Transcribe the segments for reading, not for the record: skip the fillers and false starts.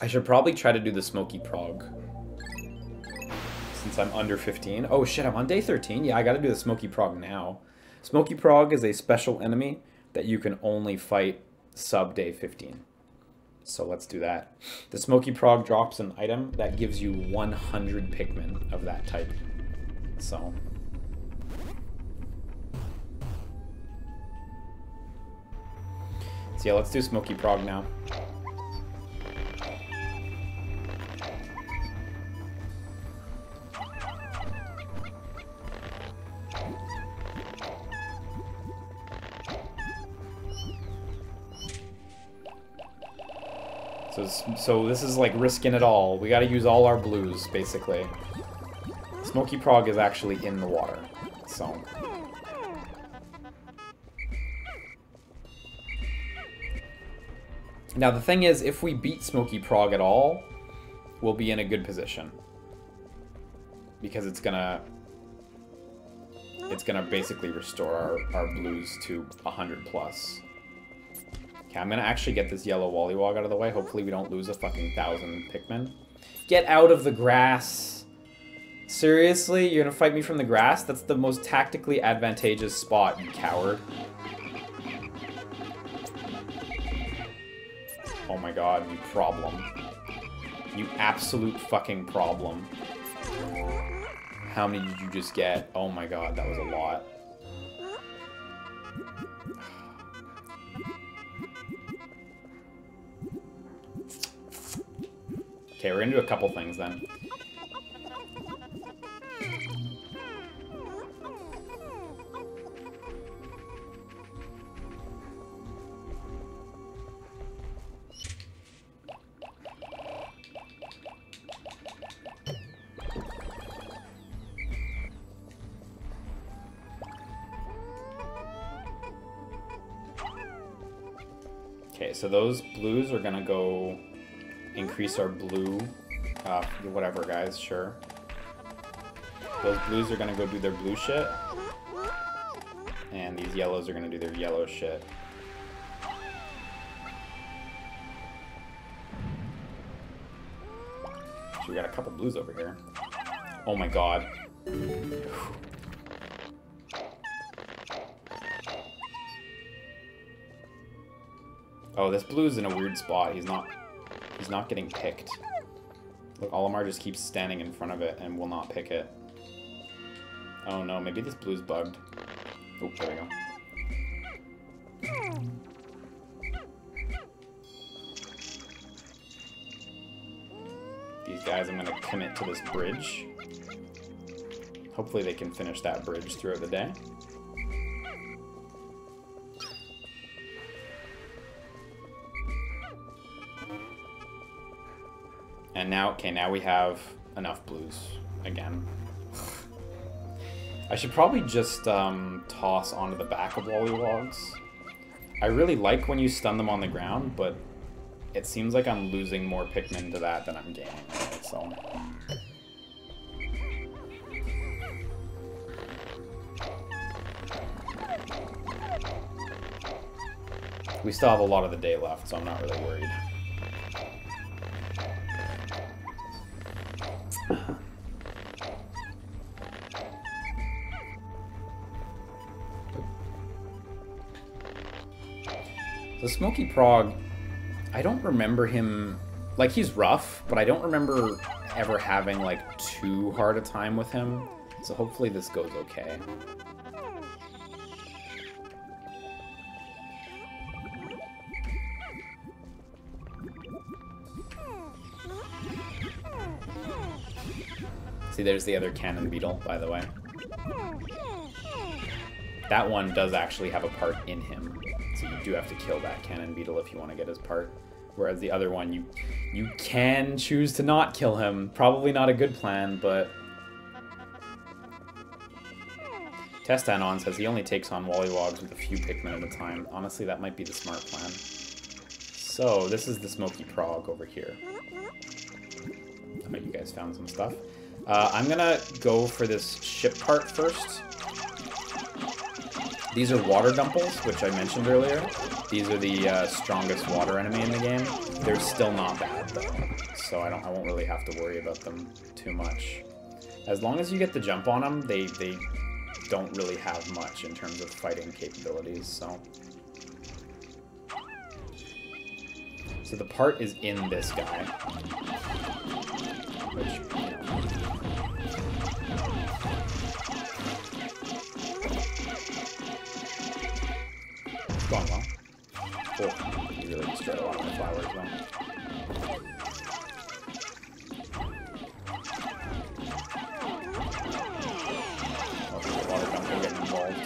I should probably try to do the Smoky Prague. Since I'm under 15. Oh shit, I'm on day 13. Yeah, I gotta do the Smoky Prague now. Smoky Prague is a special enemy that you can only fight sub day 15. So let's do that. The Smoky Prague drops an item that gives you 100 Pikmin of that type. So yeah, let's do Smoky Prague now. So this is like risking it all. We gotta use all our blues, basically. Smoky Prague is actually in the water, so... Now the thing is, if we beat Smoky Prague at all, we'll be in a good position. Because it's gonna basically restore our blues to 100 plus. Okay, I'm gonna actually get this yellow Wollywog out of the way. Hopefully we don't lose a fucking 1,000 Pikmin. Get out of the grass! Seriously? You're gonna fight me from the grass? That's the most tactically advantageous spot, you coward. Oh my god, you problem. You absolute fucking problem. How many did you just get? Oh my god, that was a lot. Okay, we're gonna do a couple things then. Okay, so those blues are gonna go increase our blue, whatever guys, sure. Those blues are gonna go do their blue shit. And these yellows are gonna do their yellow shit. So we got a couple blues over here. Oh my god. Oh, this blue's in a weird spot. He's not getting picked. Look, Olimar just keeps standing in front of it and will not pick it. Oh no, maybe this blue's bugged. Oh, there we go. These guys, I'm gonna commit to this bridge. Hopefully they can finish that bridge throughout the day. And now, okay, now we have enough blues again. I should probably just toss onto the back of Wollywogs. I really like when you stun them on the ground, but it seems like I'm losing more Pikmin to that than I'm gaining, so... We still have a lot of the day left, so I'm not really worried. The Smoky Prague, I don't remember him, like, he's rough, but I don't remember ever having, like, too hard a time with him, so hopefully this goes okay. See, there's the other cannon beetle, by the way. That one does actually have a part in him. So you do have to kill that cannon beetle if you want to get his part. Whereas the other one, you can choose to not kill him. Probably not a good plan, but... Testanon says he only takes on Wollywogs with a few Pikmin at a time. Honestly, that might be the smart plan. So, this is the Smoky Prague over here. I bet you guys found some stuff. I'm gonna go for this ship part first. These are water dumples, which I mentioned earlier. These are the strongest water enemy in the game. They're still not bad, though. So I won't really have to worry about them too much. As long as you get the jump on them, they don't really have much in terms of fighting capabilities, so... So the part is in this guy. Which, you know... It's going well. Oh, you really destroyed a lot of my flowers, though. Water dumping getting involved.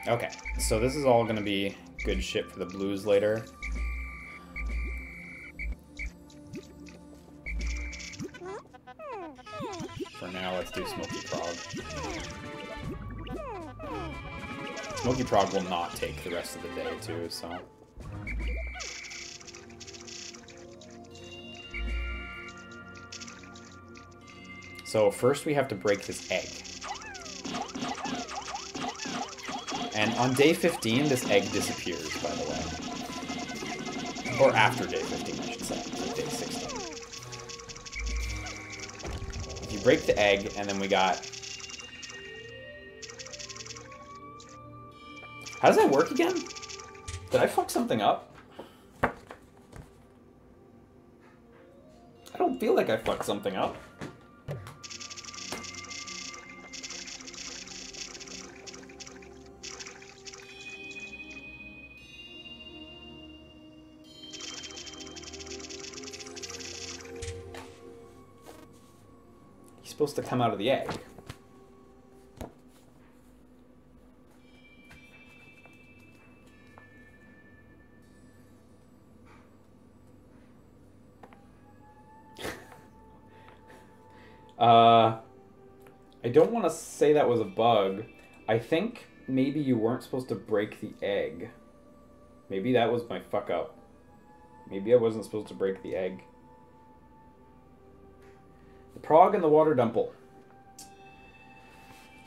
Okay, so this is all going to be good shit for the blues later. For now, let's do Smoky Frog. Smoky Frog will not take the rest of the day, too, so... So first we have to break this egg. And on day 15, this egg disappears, by the way. Or after day 15, I should say. So day 16. You break the egg, and then we got... How does that work again? Did I fuck something up? I don't feel like I fucked something up. Supposed to come out of the egg. I don't want to say that was a bug. I think maybe you weren't supposed to break the egg. Maybe that was my fuck up. Maybe I wasn't supposed to break the egg. The Prague and the Water Dumple.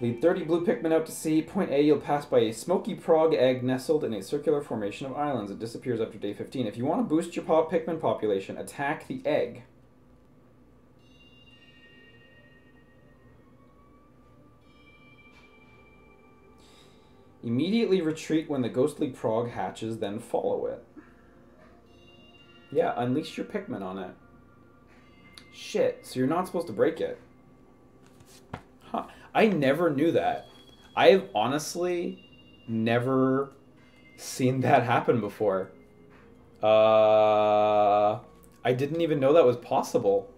Lead 30 blue Pikmin out to sea. Point A, you'll pass by a Smoky Prague egg nestled in a circular formation of islands. It disappears after day 15. If you want to boost your Pikmin population, attack the egg. Immediately retreat when the ghostly Prague hatches, then follow it. Yeah, unleash your Pikmin on it. Shit, so you're not supposed to break it. Huh. I never knew that. I've honestly never seen that happen before. I didn't even know that was possible.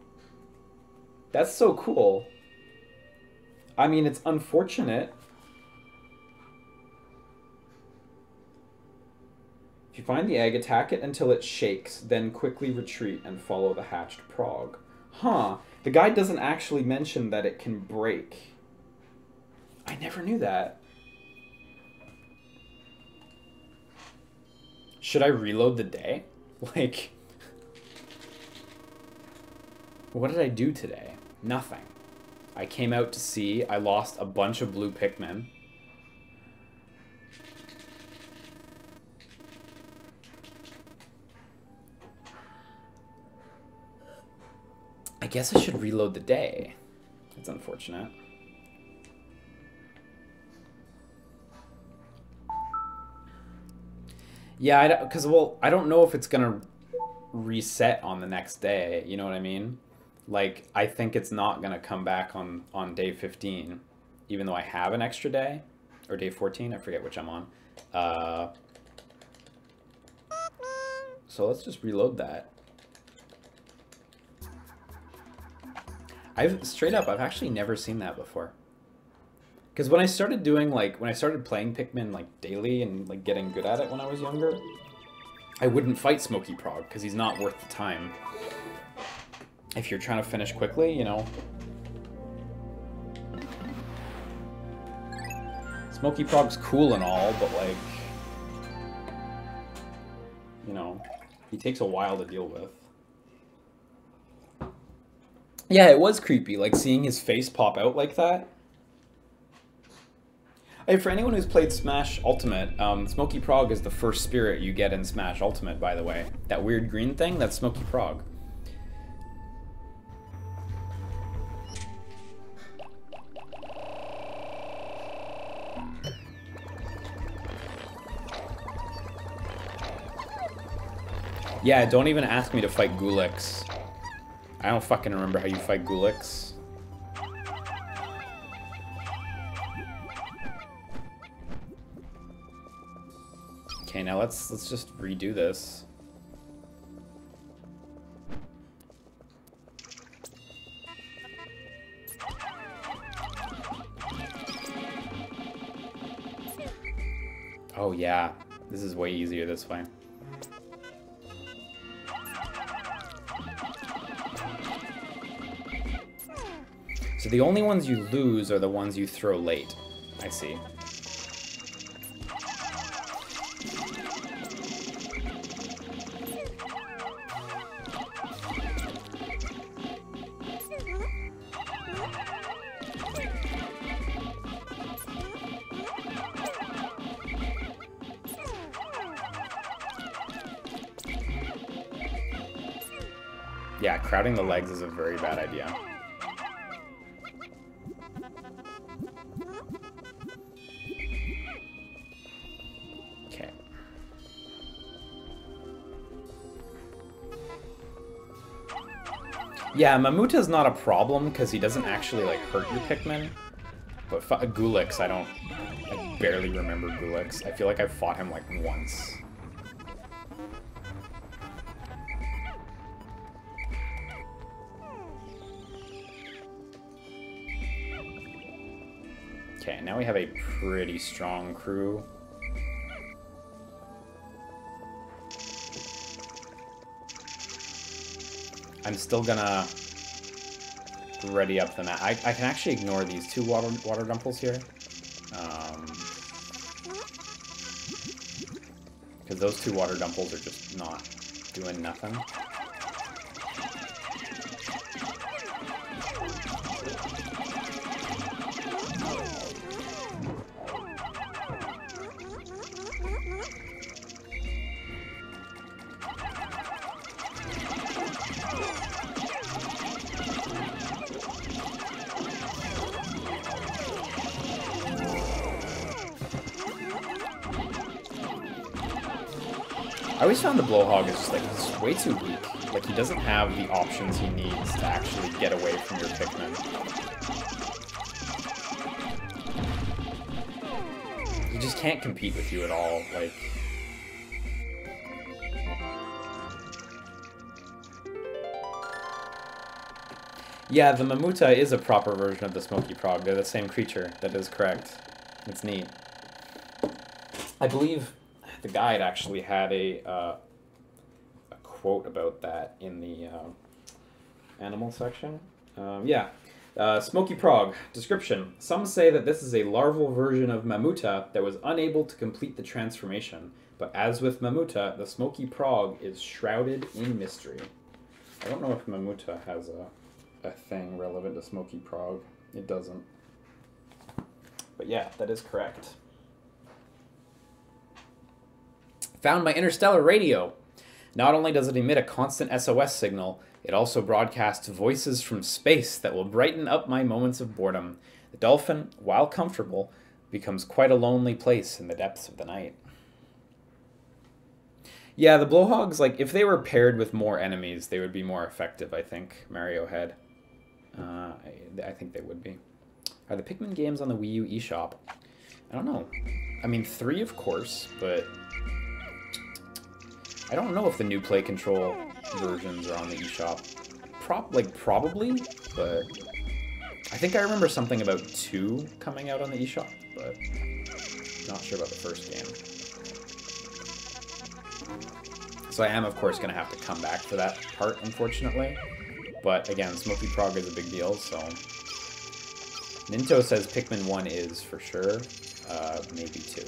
That's so cool. I mean, it's unfortunate. If you find the egg, attack it until it shakes, then quickly retreat and follow the hatched Prague. Huh. The guide doesn't actually mention that it can break. I never knew that. Should I reload the day? Like... What did I do today? Nothing. I came out to sea. I lost a bunch of blue Pikmin. I guess I should reload the day. That's unfortunate. Yeah, because, well, I don't know if it's going to reset on the next day. You know what I mean? Like, I think it's not going to come back on day 15, even though I have an extra day. Or day 14, I forget which I'm on. So let's just reload that. Straight up, I've actually never seen that before. Because when I started doing, like, when I started playing Pikmin, like, daily and, like, getting good at it when I was younger, I wouldn't fight Smoky Prague, because he's not worth the time. If you're trying to finish quickly, you know. Smoky Prague's cool and all, but, like, you know, he takes a while to deal with. Yeah, it was creepy, like seeing his face pop out like that. Hey, for anyone who's played Smash Ultimate, Smoky Frog is the first spirit you get in Smash Ultimate, by the way. That weird green thing, that's Smoky Frog. Yeah, don't even ask me to fight Gulix. I don't fucking remember how you fight Gulix. Okay, now let's just redo this. Oh yeah, this is way easier this way. So the only ones you lose are the ones you throw late. I see. Yeah, crowding the legs is a very bad idea. Okay. Yeah, Mamuta's not a problem because he doesn't actually like hurt your Pikmin. But Gulix, I barely remember Gulix. I feel like I've fought him like once. Okay, now we have a pretty strong crew. I'm still gonna ready up the map. I can actually ignore these two water dumples here. Because those two water dumples are just not doing nothing. I always found the Blowhog is just like, he's way too weak. Like, he doesn't have the options he needs to actually get away from your Pikmin. He just can't compete with you at all, like... Yeah, the Mamuta is a proper version of the Smoky Prague. They're the same creature. That is correct. It's neat. I believe the guide actually had a quote about that in the animal section. Smoky Prague. Description. Some say that this is a larval version of Mamuta that was unable to complete the transformation. But as with Mamuta, the Smoky Prague is shrouded in mystery. I don't know if Mamuta has a thing relevant to Smoky Prague. It doesn't. But yeah, that is correct. Found by interstellar radio. Not only does it emit a constant SOS signal, it also broadcasts voices from space that will brighten up my moments of boredom. The dolphin, while comfortable, becomes quite a lonely place in the depths of the night. Yeah, the Blowhogs, like, if they were paired with more enemies, they would be more effective, I think, Mario had. I think they would be. Are the Pikmin games on the Wii U eShop? I don't know. I mean, 3, of course, but... I don't know if the new Play Control versions are on the eShop. Probably, but... I think I remember something about 2 coming out on the eShop, but... not sure about the first game. So I am, of course, going to have to come back for that part, unfortunately. But again, Smoky Prague is a big deal, so... Ninto says Pikmin 1 is, for sure. Maybe 2.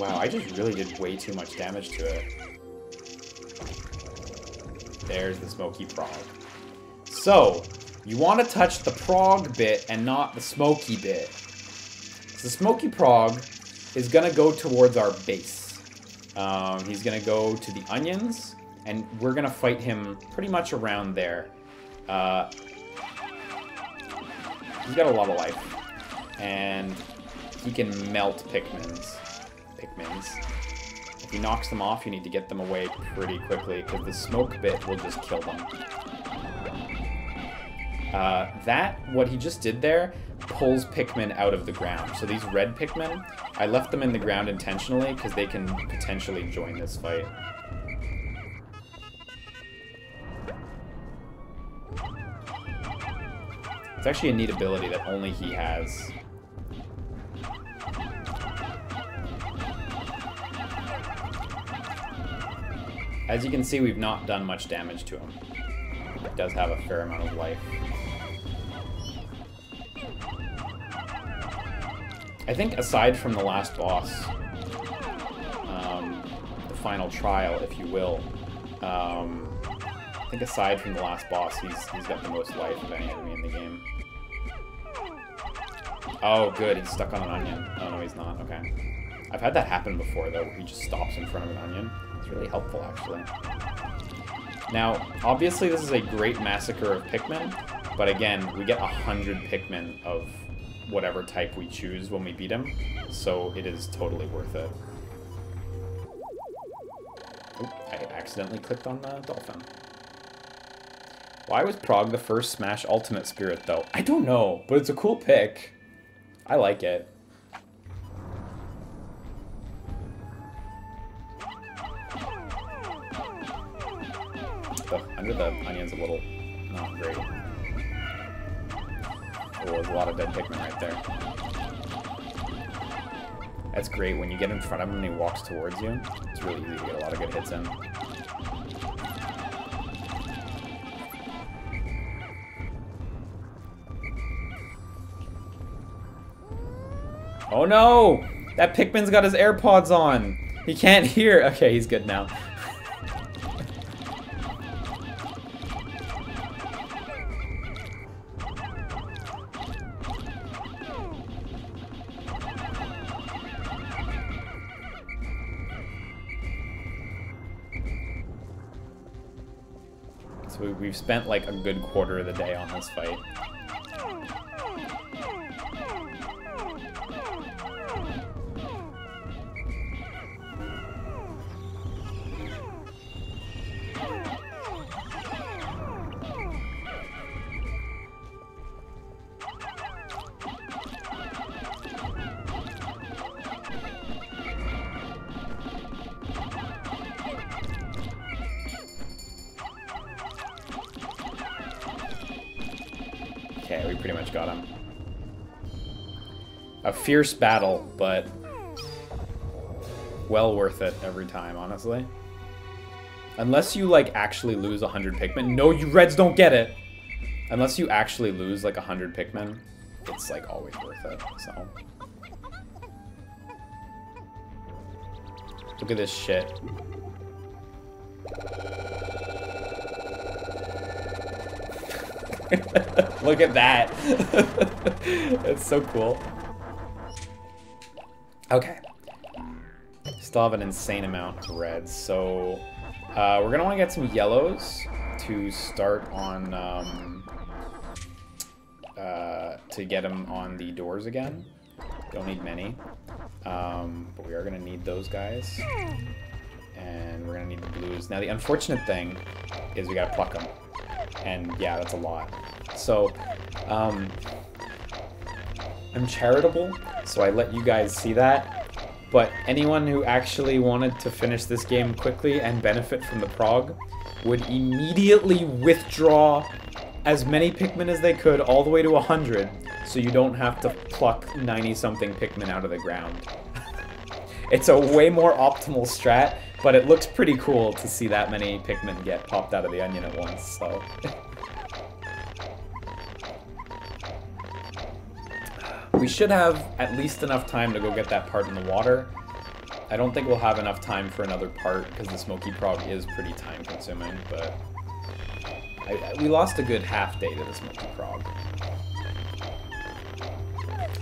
Wow, I just really did way too much damage to it. There's the Smoky Frog. So, you want to touch the Frog bit and not the Smoky bit. So the Smoky Frog is going to go towards our base. He's going to go to the onions, and we're going to fight him pretty much around there. He's got a lot of life, and he can melt Pikmins. If he knocks them off, you need to get them away pretty quickly, because the smoke bit will just kill them. What he just did there, pulls Pikmin out of the ground. So these red Pikmin, I left them in the ground intentionally, because they can potentially join this fight. It's actually a neat ability that only he has. As you can see, we've not done much damage to him. He does have a fair amount of life. I think aside from the last boss, the final trial, if you will, I think aside from the last boss, he's got the most life of any enemy in the game. Oh, good, he's stuck on an onion. Oh, no, he's not. Okay. I've had that happen before, though. He just stops in front of an onion. It's really helpful, actually. Now, obviously, this is a great massacre of Pikmin, but again, we get 100 Pikmin of whatever type we choose when we beat him, so it is totally worth it. Oop, I accidentally clicked on the dolphin. Why was Prague the first Smash Ultimate Spirit, though? I don't know, but it's a cool pick. I like it. Under the onion's a little not great. Oh, there's a lot of dead Pikmin right there. That's great. When you get in front of him and he walks towards you, it's really easy to get a lot of good hits in. Oh no! That Pikmin's got his AirPods on! He can't hear! Okay, he's good now. So we've spent like a good quarter of the day on this fight. Okay, we pretty much got him. A fierce battle, but well worth it every time, honestly. Unless you, like, actually lose 100 Pikmin. No, you Reds don't get it! Unless you actually lose, like, 100 Pikmin, it's, like, always worth it, so. Look at this shit. Look at that. That's so cool. Okay. Still have an insane amount of reds, so we're gonna want to get some yellows to start on to get them on the doors again. Don't need many, but we are gonna need those guys, and we're gonna need the blues. Now the unfortunate thing is we gotta pluck them. And yeah, that's a lot. So, I'm charitable, so I let you guys see that. But anyone who actually wanted to finish this game quickly and benefit from the prog would immediately withdraw as many Pikmin as they could all the way to 100, so you don't have to pluck 90-something Pikmin out of the ground. It's a way more optimal strat, but it looks pretty cool to see that many Pikmin get popped out of the onion at once, so. We should have at least enough time to go get that part in the water. I don't think we'll have enough time for another part because the Smoky Prague is pretty time consuming, but we lost a good half day to the Smoky Prague.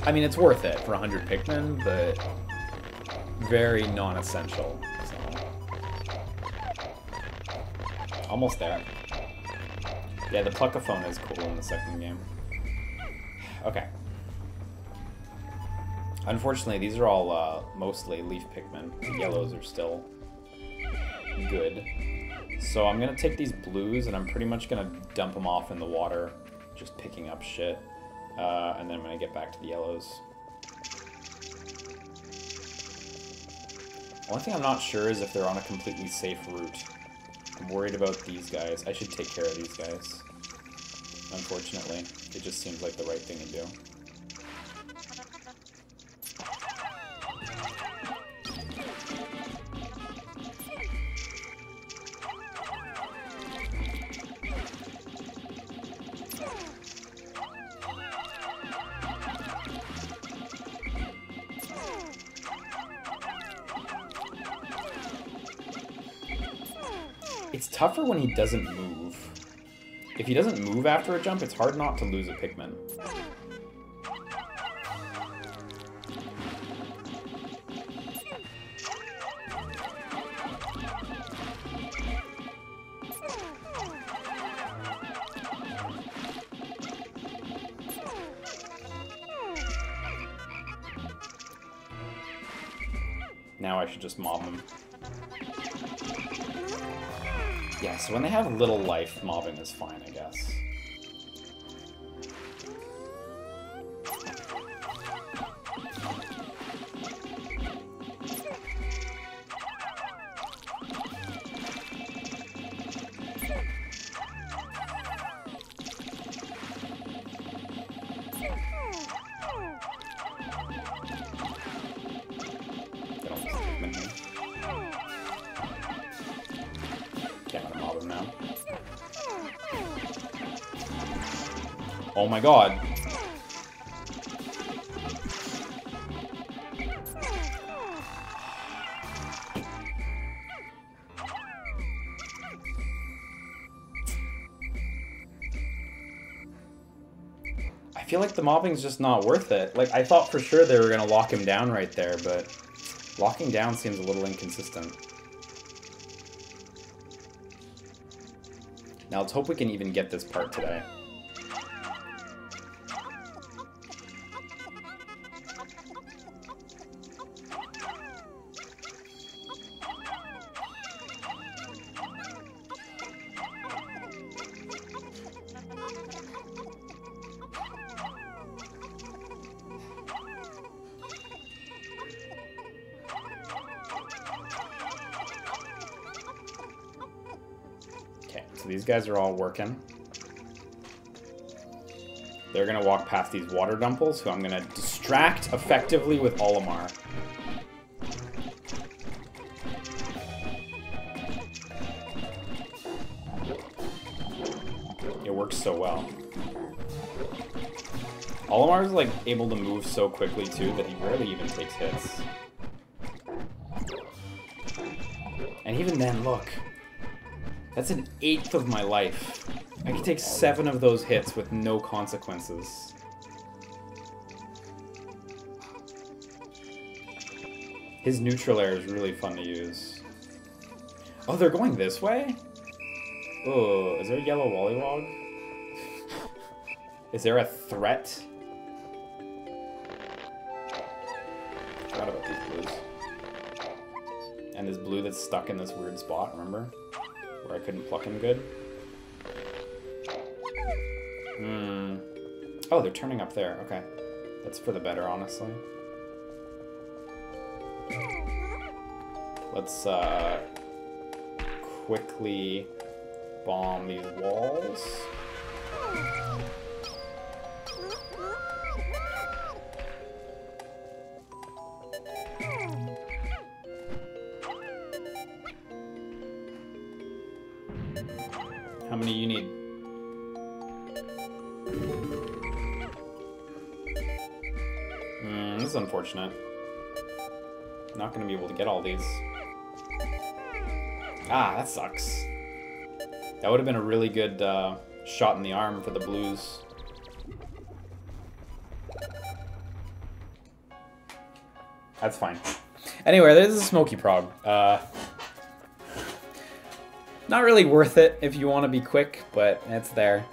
I mean, it's worth it for 100 Pikmin, but very non-essential. So. Almost there. Yeah, the Pluckaphone is cool in the second game. Okay. Unfortunately, these are all mostly leaf Pikmin. The yellows are still good. So I'm going to take these blues and I'm pretty much going to dump them off in the water, just picking up shit. And then I'm going to get back to the yellows. One thing I'm not sure is if they're on a completely safe route. I'm worried about these guys. I should take care of these guys. Unfortunately, it just seems like the right thing to do. It's tougher when he doesn't move. If he doesn't move after a jump, it's hard not to lose a Pikmin. Now I should just mob him. Yeah, so when they have little life, mobbing is fine, I guess. Oh my god. I feel like the mobbing's just not worth it. Like, I thought for sure they were gonna lock him down right there, but locking down seems a little inconsistent. Now let's hope we can even get this part today. So these guys are all working. They're gonna walk past these water dumples, who I'm gonna distract effectively with Olimar. It works so well. Olimar's like able to move so quickly too that he rarely even takes hits. And even then, look. That's an 1/8 of my life. I can take 7 of those hits with no consequences. His neutral air is really fun to use. Oh, they're going this way? Oh, is there a yellow Wollywog? Is there a threat? I forgot about these blues. And this blue that's stuck in this weird spot, remember? Where I couldn't pluck him good. Oh, they're turning up there. Okay. That's for the better, honestly. Let's quickly bomb these walls. How many you need? This is unfortunate. not going to be able to get all these. Ah, that sucks. That would have been a really good shot in the arm for the Blues. That's fine. Anyway, this is Smoky Prague. Not really worth it if you want to be quick, but it's there.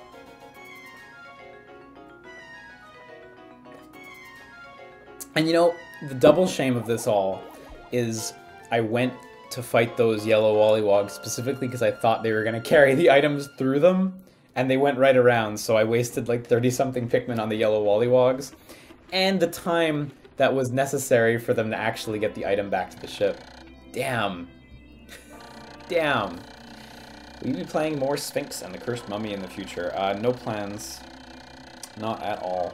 And you know, the double shame of this all is I went to fight those yellow Wollywogs specifically because I thought they were going to carry the items through them, and they went right around, so I wasted like 30-something Pikmin on the yellow Wollywogs, and the time that was necessary for them to actually get the item back to the ship. Damn. Damn. Will you be playing more Sphinx and the Cursed Mummy in the future? No plans. Not at all.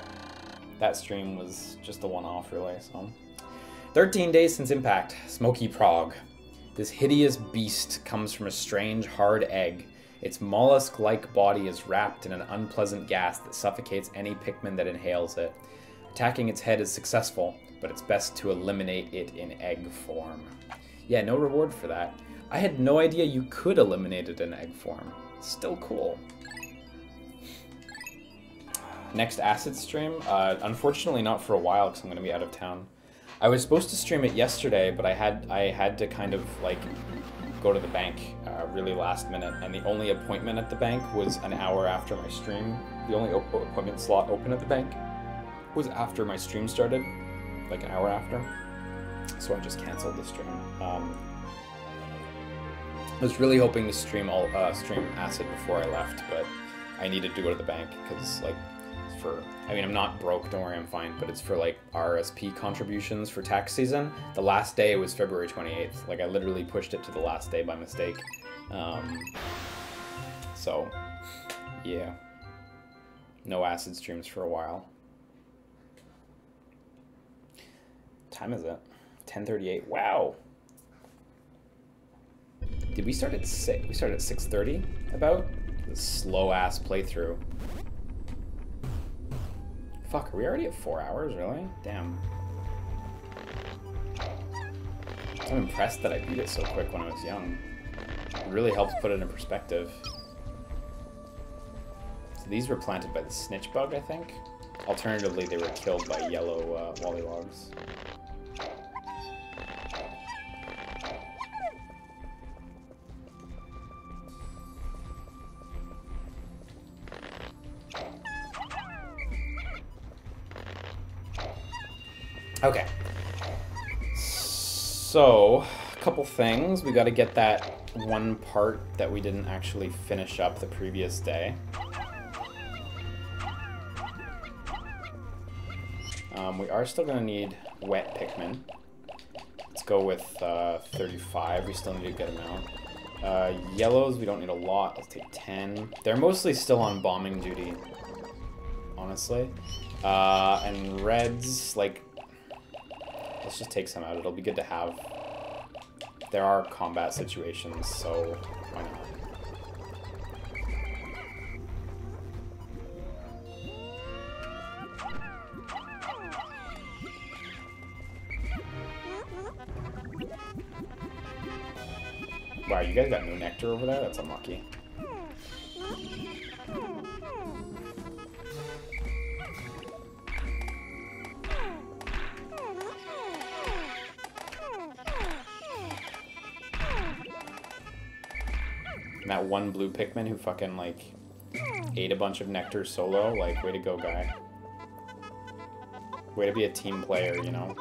That stream was just a one-off, really, so... 13 days since impact. Smoky Prague. This hideous beast comes from a strange, hard egg. Its mollusk-like body is wrapped in an unpleasant gas that suffocates any Pikmin that inhales it. Attacking its head is successful, but it's best to eliminate it in egg form. Yeah, no reward for that. I had no idea you could eliminate it in egg form. Still cool. Next Acid stream? Unfortunately not for a while because I'm going to be out of town. I was supposed to stream it yesterday, but I had to kind of like go to the bank really last minute, and the only appointment at the bank was an hour after my stream. The only appointment slot open at the bank was after my stream started, like an hour after. So I just canceled the stream. I was really hoping to stream Acid before I left, but I needed to go to the bank because like I mean, I'm not broke, don't worry, I'm fine, but it's for like RSP contributions for tax season. The last day was February 28th. Like I literally pushed it to the last day by mistake. So yeah, no Acid streams for a while. What time is it? 10:38. Wow. Did we start at 6? We started at 6:30 about? This slow ass playthrough. Fuck, are we already at 4 hours, really? Damn. I'm impressed that I beat it so quick when I was young. It really helps put it in perspective. So these were planted by the snitch bug, I think. Alternatively, they were killed by yellow Wollywogs. Okay, so a couple things. We got to get that one part that we didn't actually finish up the previous day. We are still going to need wet Pikmin. Let's go with 35. We still need a good amount. Yellows, we don't need a lot. Let's take 10. They're mostly still on bombing duty, honestly. And reds, like... Let's just take some out. It'll be good to have. There are combat situations, so why not? Wow, you guys got no nectar over there? That's unlucky. And that one blue Pikmin who fucking, like, ate a bunch of nectar solo, like, way to go, guy. Way to be a team player, you know?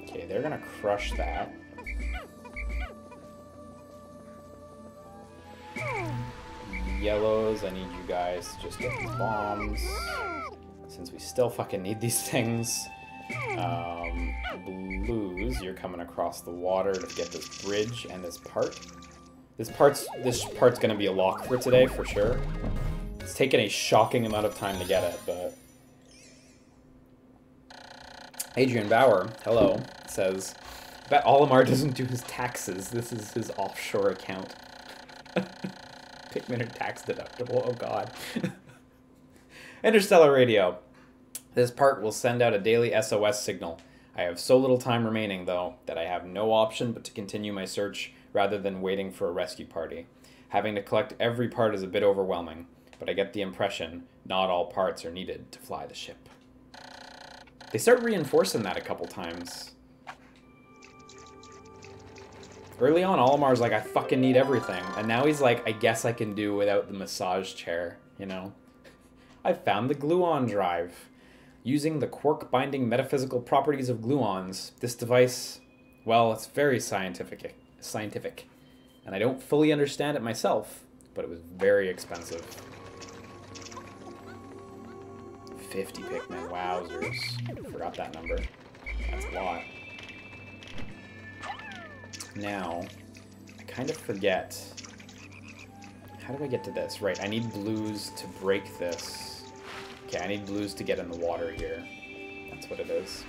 Okay, they're gonna crush that. Yellows, I need you guys to just get these bombs, since we still fucking need these things. Blues, you're coming across the water to get this bridge and this part. This part's gonna be a lock for today, for sure. It's taken a shocking amount of time to get it, but... Adrian Bauer, hello, says, bet Olimar doesn't do his taxes. This is his offshore account. Pikmin are tax deductible, oh god. Interstellar Radio. This part will send out a daily SOS signal. I have so little time remaining, though, that I have no option but to continue my search rather than waiting for a rescue party. Having to collect every part is a bit overwhelming, but I get the impression not all parts are needed to fly the ship. They start reinforcing that a couple times. Early on, Olimar's like, I fucking need everything. And now he's like, I guess I can do without the massage chair, you know? I found the gluon drive. Using the quark-binding metaphysical properties of gluons, this device, well, it's very scientific. And I don't fully understand it myself, but it was very expensive. 50 Pikmin, wowzers. Forgot that number. That's a lot. Now, I kind of forget. How do I get to this? Right, I need blues to break this. Okay, I need blues to get in the water here. That's what it is.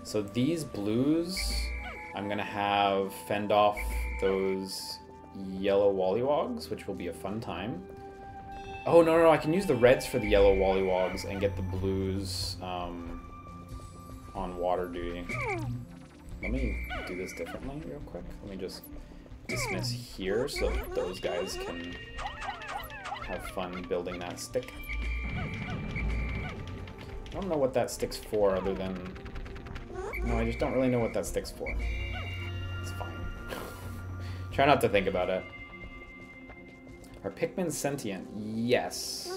So these blues, I'm going to have fend off those yellow wollywogs, which will be a fun time. Oh, no, I can use the reds for the yellow wollywogs and get the blues on water duty. Let me do this differently real quick. Let me just dismiss here so those guys can have fun building that stick. I don't know what that stick's for other than... No, I just don't really know what that stick's for. It's fine. Try not to think about it. Are Pikmin sentient? Yes.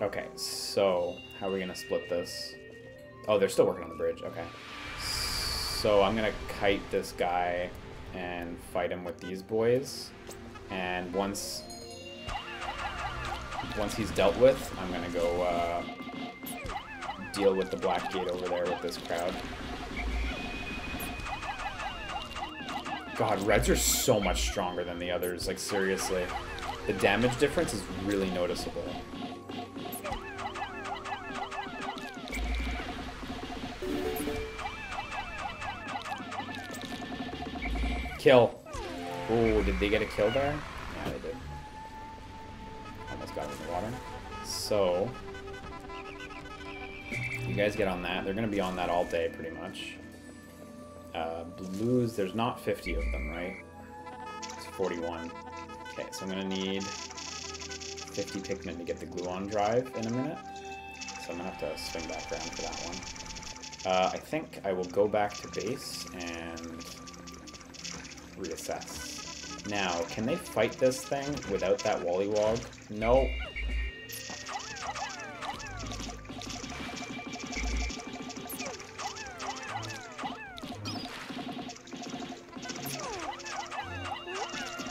Okay, so how are we gonna split this? Oh, they're still working on the bridge. Okay. So I'm gonna kite this guy and fight him with these boys. And once he's dealt with, I'm gonna go deal with the black gate over there with this crowd. God, reds are so much stronger than the others, like seriously. The damage difference is really noticeable. Kill. Ooh, did they get a kill there? Yeah, they did. Almost got in the water. So, you guys get on that. They're going to be on that all day, pretty much. Blues, there's not 50 of them, right? It's 41. Okay, so I'm going to need 50 Pikmin to get the gluon drive in a minute. So I'm going to have to swing back around for that one. I think I will go back to base and reassess. Now, can they fight this thing without that wollywog? No.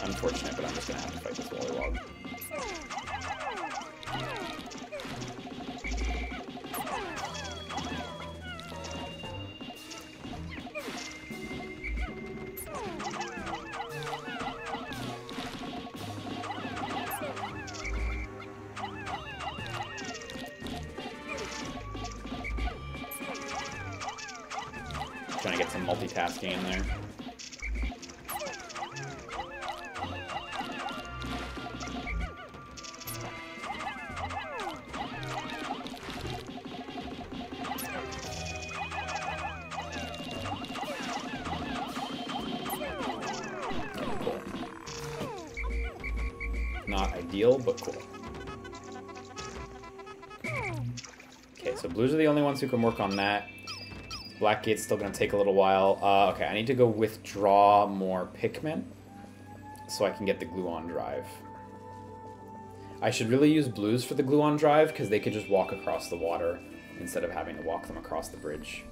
Unfortunate, but I'm just gonna have to fight this wollywog. Trying to get some multitasking in there. Cool. Not ideal, but cool. Okay, so blues are the only ones who can work on that. Blackgate's still going to take a little while. Okay, I need to go withdraw more Pikmin so I can get the gluon drive. I should really use blues for the gluon drive because they could just walk across the water instead of having to walk them across the bridge.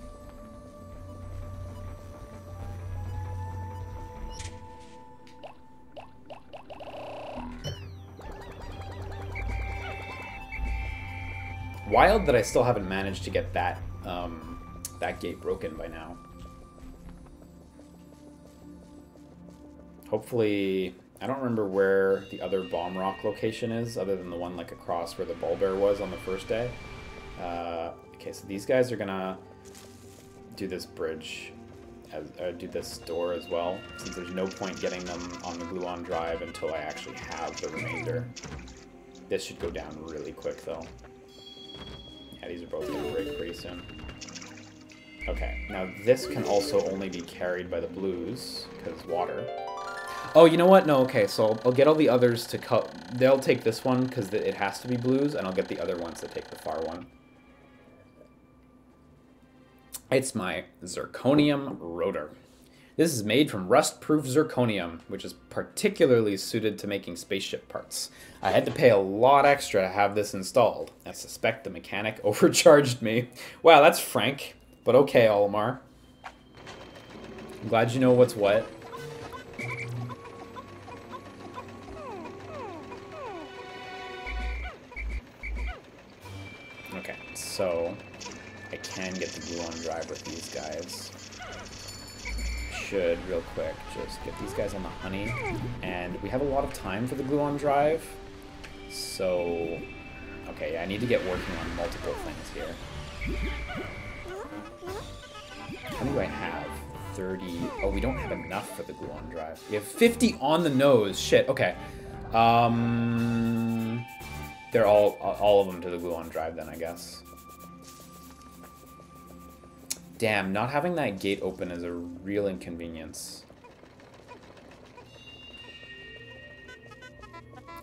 Wild that I still haven't managed to get that that gate broken by now. Hopefully, I don't remember where the other bomb rock location is, other than the one like across where the ball bear was on the first day. Okay, so these guys are gonna do this bridge. do this door as well, since there's no point getting them on the gluon drive until I actually have the remainder. This should go down really quick, though. Yeah, these are both going to break pretty soon. Okay, now this can also only be carried by the blues, because water. Oh, you know what? No, okay, so I'll get all the others to cut. They'll take this one, because it has to be blues, and I'll get the other ones to take the far one. It's my zirconium rotor. This is made from rust-proof zirconium, which is particularly suited to making spaceship parts. I had to pay a lot extra to have this installed. I suspect the mechanic overcharged me. Wow, that's frank, but okay, Olimar. I'm glad you know what's what. Okay, so I can get the gluon drive with these guys. Should, real quick, just get these guys on the honey. And we have a lot of time for the gluon drive. So, okay, I need to get working on multiple things here. How many do I have? 30. Oh, we don't have enough for the gluon drive. We have 50 on the nose. Shit, okay. They're all of them to the gluon drive then, I guess. Damn, not having that gate open is a real inconvenience.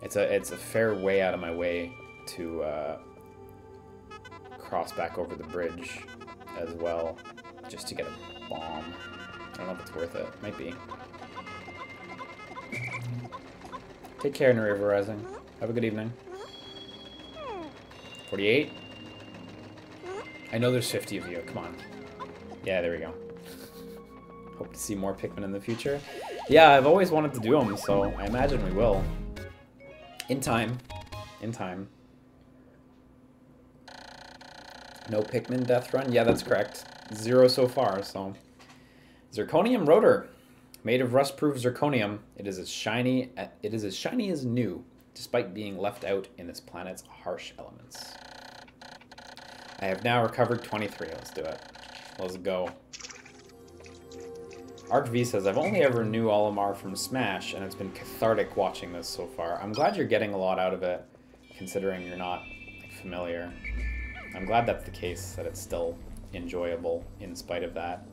It's a fair way out of my way to cross back over the bridge as well, just to get a bomb. I don't know if it's worth it. Might be. Take care, Nareva Rising. Have a good evening. 48? I know there's 50 of you. Come on. Yeah, there we go. Hope to see more Pikmin in the future. Yeah, I've always wanted to do them, so I imagine we will. In time. In time. No Pikmin death run? Yeah, that's correct. 0 so far, so... Zirconium rotor. Made of rust-proof zirconium, it is as shiny as new, despite being left out in this planet's harsh elements. I have now recovered 23. Let's do it. Let's go. ArcV says, I've only ever knew Olimar from Smash, and it's been cathartic watching this so far. I'm glad you're getting a lot out of it, considering you're not familiar. I'm glad that's the case, that it's still enjoyable in spite of that.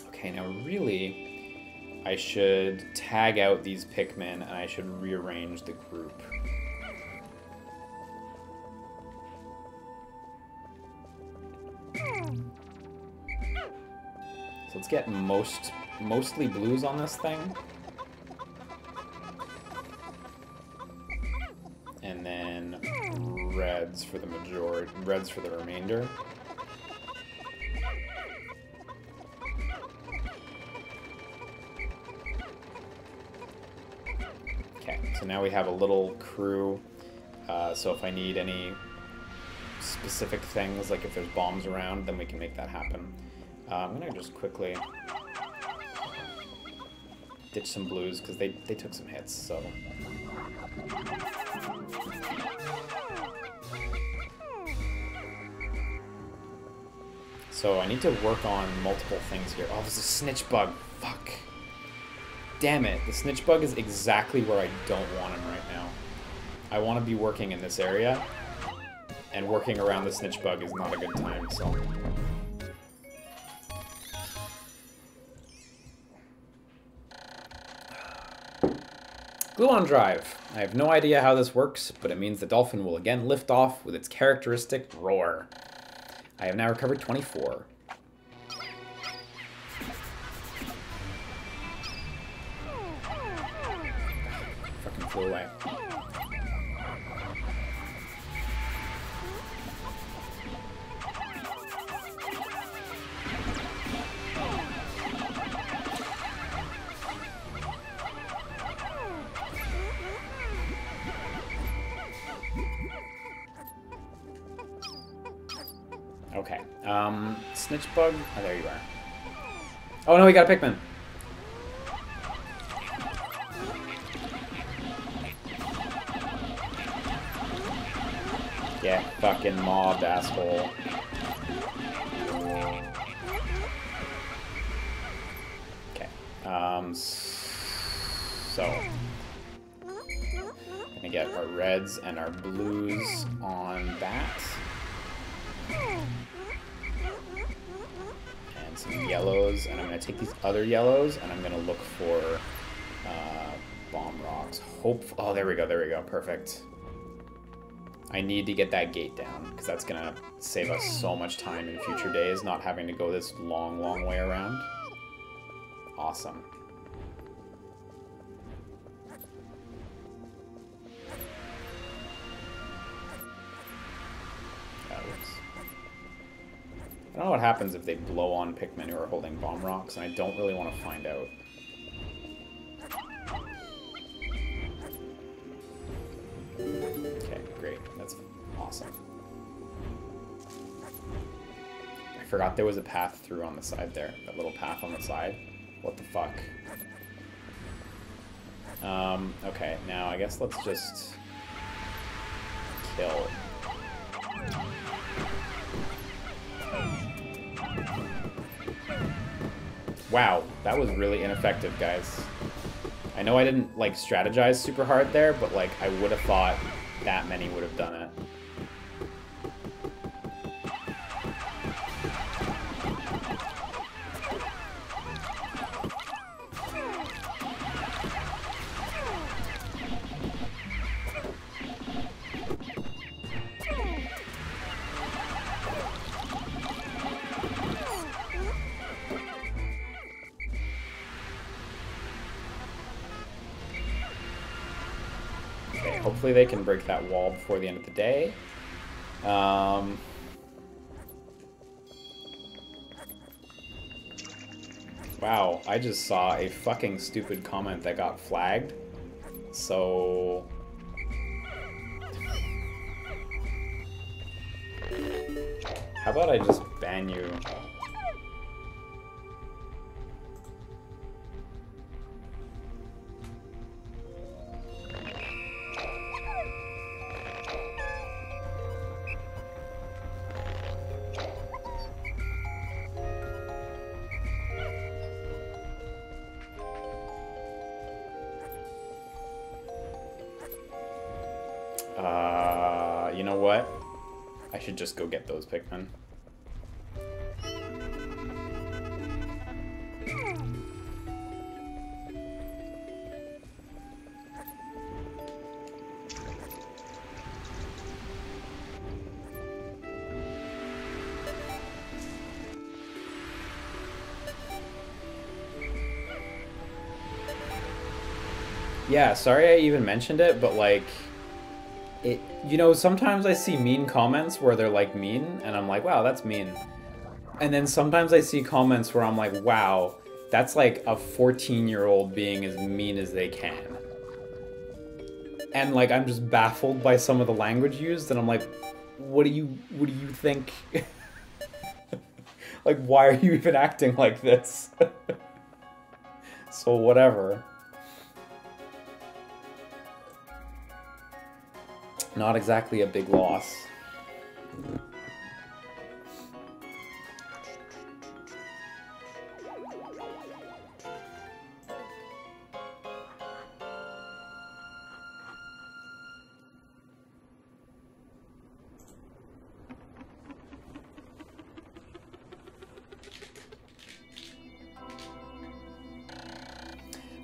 Okay, now really, I should tag out these Pikmin, and I should rearrange the group. So let's get mostly blues on this thing. And then reds for the remainder. Okay, so now we have a little crew. So if I need any specific things, like if there's bombs around, then we can make that happen. I'm gonna just quickly ditch some blues because they took some hits, so. So I need to work on multiple things here. Oh, there's a snitch bug. Fuck. Damn it. The snitch bug is exactly where I don't want him right now. I want to be working in this area, and working around the snitch bug is not a good time, so. Gluon drive. I have no idea how this works, but it means the dolphin will again lift off with its characteristic roar. I have now recovered 24. Fucking flew away. Okay, snitch bug. Oh, there you are. Oh no, we got a Pikmin. Get fucking mobbed, asshole. Okay. So gonna get our reds and our blues on that. And some yellows, and I'm gonna take these other yellows and I'm gonna look for bomb rocks. Oh, there we go, perfect. I need to get that gate down, because that's gonna save us so much time in future days, not having to go this long, long way around. Awesome. That works. I don't know what happens if they blow on Pikmin who are holding bomb rocks, and I don't really want to find out. Okay, great. That's awesome. I forgot there was a path through on the side there. That little path on the side. What the fuck? Okay, now I guess let's just kill. Wow, that was really ineffective, guys. I know I didn't, like, strategize super hard there, but, like, I would have thought that many would have done it. Hopefully they can break that wall before the end of the day. Wow, I just saw a fucking stupid comment that got flagged. So... how about I just ban you? You know what? I should just go get those Pikmin. Yeah, sorry I even mentioned it, but like... you know, sometimes I see mean comments where they're like mean, and I'm like, wow, that's mean. And then sometimes I see comments where I'm like, wow, that's like a 14-year-old being as mean as they can. And like, I'm just baffled by some of the language used, and I'm like, what do you think? Like, why are you even acting like this? So whatever. Not exactly a big loss.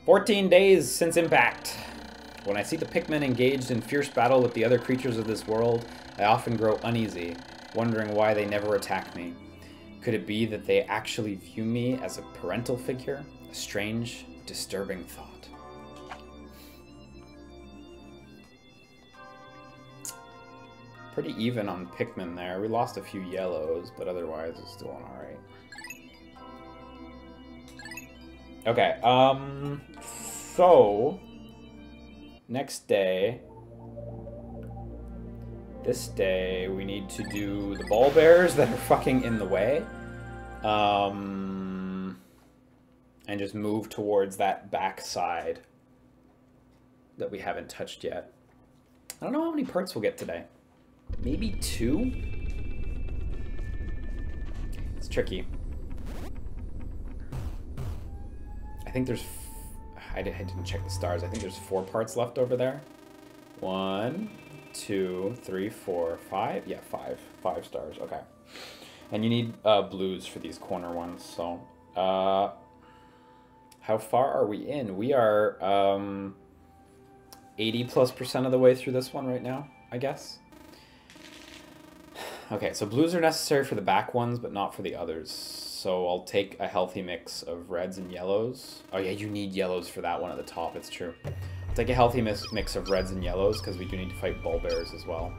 "14 days since impact. When I see the Pikmin engaged in fierce battle with the other creatures of this world, I often grow uneasy, wondering why they never attack me. Could it be that they actually view me as a parental figure? A strange, disturbing thought." Pretty even on Pikmin there. We lost a few yellows, but otherwise it's still alright. Okay, so... next day, this day, we need to do the ball bears that are fucking in the way. And just move towards that back side that we haven't touched yet. I don't know how many perks we'll get today. Maybe 2? It's tricky. I think there's... I didn't check the stars. I think there's 4 parts left over there. 1, 2, 3, 4, 5. Yeah, 5. 5 stars. Okay. And you need blues for these corner ones. So, how far are we in? We are 80+% of the way through this one right now, I guess. Okay, so blues are necessary for the back ones, but not for the others. So I'll take a healthy mix of reds and yellows. Oh yeah, you need yellows for that one at the top, it's true. I'll take a healthy mix of reds and yellows, because we do need to fight bull bears as well.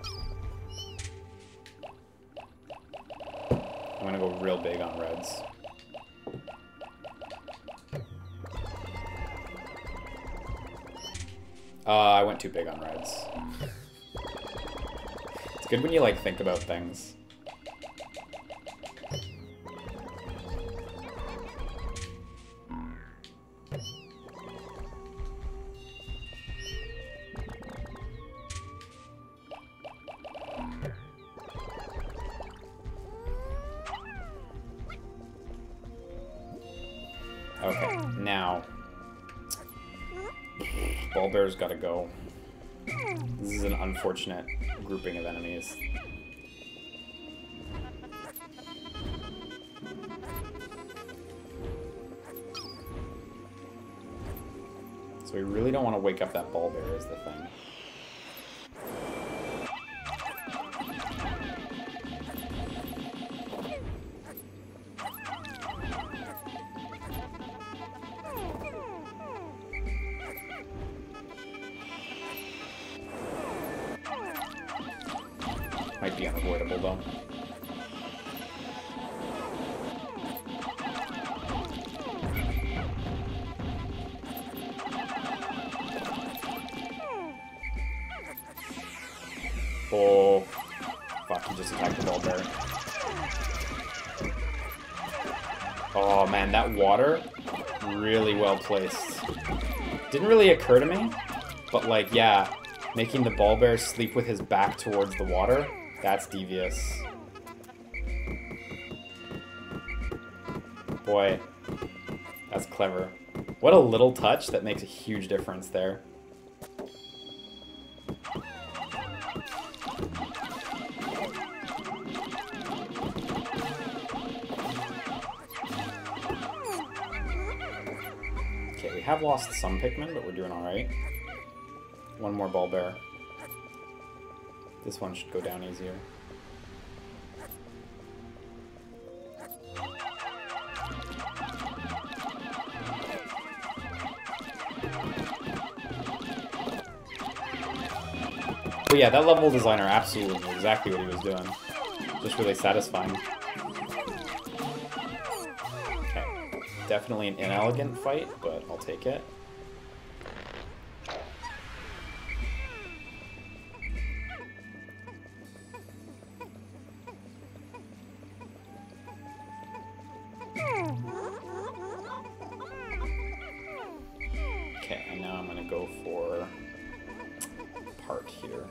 I'm gonna go real big on reds. I went too big on reds. It's good when you, like, think about things. Okay, now... Ball bear's gotta go. This is an unfortunate grouping of enemies. So we really don't want to wake up that ball bear is the thing. Might be unavoidable, though. Oh, fuck, he just attacked the ball bear. Oh, man, that water, really well placed. Didn't really occur to me, but, like, yeah, making the ball bear sleep with his back towards the water, that's devious. Boy, that's clever. What a little touch that makes a huge difference there. Okay, we have lost some Pikmin, but we're doing alright. One more ball bear. This one should go down easier. But yeah, that level designer absolutely knew exactly what he was doing. Just really satisfying. Okay. Definitely an inelegant fight, but I'll take it. Okay, and now I'm gonna go for part here.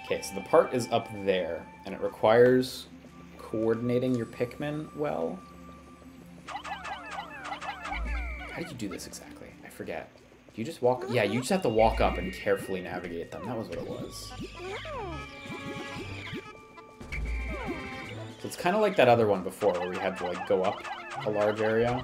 Okay, so the part is up there, and it requires coordinating your Pikmin well. How do you do this exactly? I forget. Do you just walk? Yeah, you just have to walk up and carefully navigate them. That was what it was. So it's kind of like that other one before, where we had to, like, go up a large area.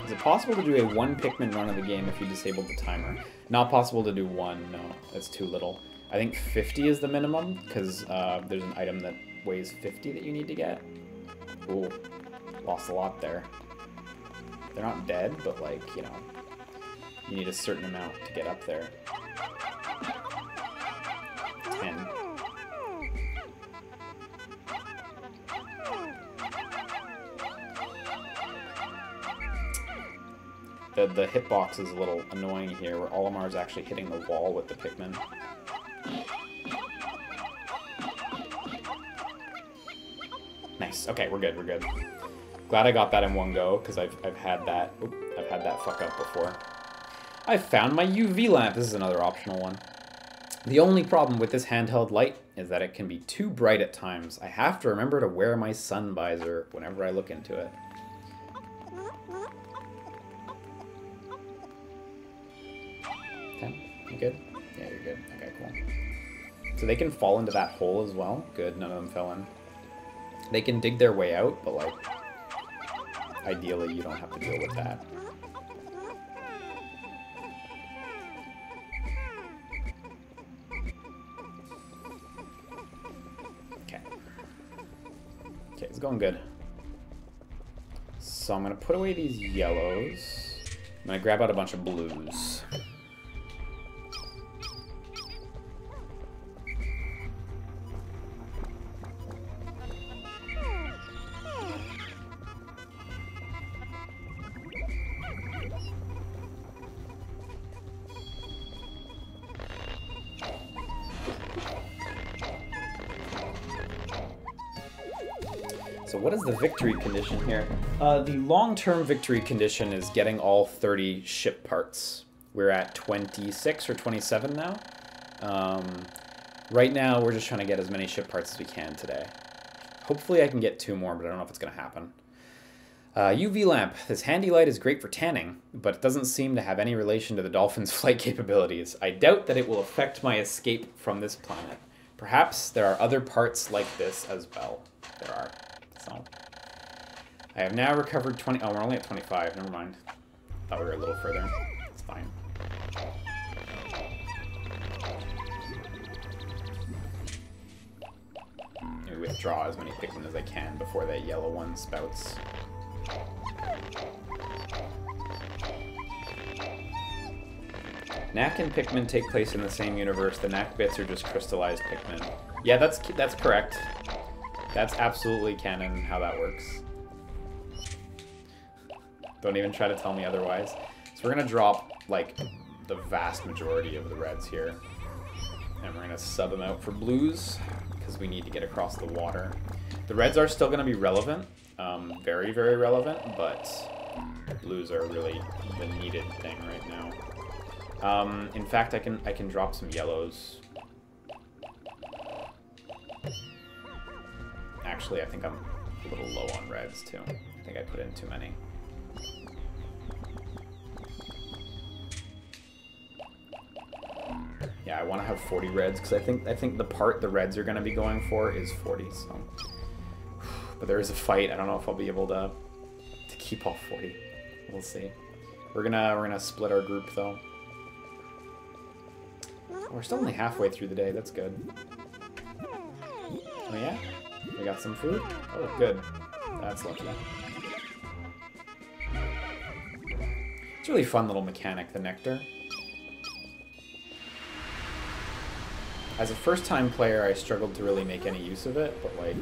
Is it possible to do a 1 Pikmin run of the game if you disabled the timer? Not possible to do 1, no. That's too little. I think 50 is the minimum, because there's an item that weighs 50 that you need to get. Ooh, lost a lot there. They're not dead, but, like, you know, you need a certain amount to get up there. 10. The hitbox is a little annoying here, where Olimar is actually hitting the wall with the Pikmin. Nice. Okay, we're good, we're good. Glad I got that in one go, because I've had that. Oop, I've had that fuck up before. I found my UV lamp. This is another optional one. The only problem with this handheld light is that it can be too bright at times. I have to remember to wear my sun visor whenever I look into it. Okay, you good? Yeah, you're good. Okay, cool. So they can fall into that hole as well. Good, none of them fell in. They can dig their way out, but like, ideally you don't have to deal with that. Okay. Okay, it's going good. So I'm gonna put away these yellows. I'm gonna grab out a bunch of blues. So what is the victory condition here? The long-term victory condition is getting all 30 ship parts. We're at 26 or 27 now. Right now, we're just trying to get as many ship parts as we can today. Hopefully I can get 2 more, but I don't know if it's going to happen. UV lamp. This handy light is great for tanning, but it doesn't seem to have any relation to the dolphin's flight capabilities. I doubt that it will affect my escape from this planet. Perhaps there are other parts like this as well. There are. So, I have now recovered 20... Oh, we're only at 25. Never mind. Thought we were a little further. It's fine. Let me withdraw as many Pikmin as I can before that yellow one spouts. Knack and Pikmin take place in the same universe. The Knack bits are just crystallized Pikmin. Yeah, that's correct. That's absolutely canon how that works. Don't even try to tell me otherwise. So we're going to drop, like, the vast majority of the reds here. And we're going to sub them out for blues, because we need to get across the water. The reds are still going to be relevant. Very, very relevant, but blues are really the needed thing right now. In fact, I can drop some yellows. Actually, I think I'm a little low on reds, too. I think I put in too many. Yeah, I want to have 40 reds, because I think the part the reds are going to be going for is 40, so... But there is a fight. I don't know if I'll be able to keep all 40. We'll see. We're gonna split our group, though. We're still only halfway through the day. That's good. Oh, yeah? We got some food? Oh, good. That's lucky. It's a really fun little mechanic, the nectar. As a first-time player, I struggled to really make any use of it, but, like,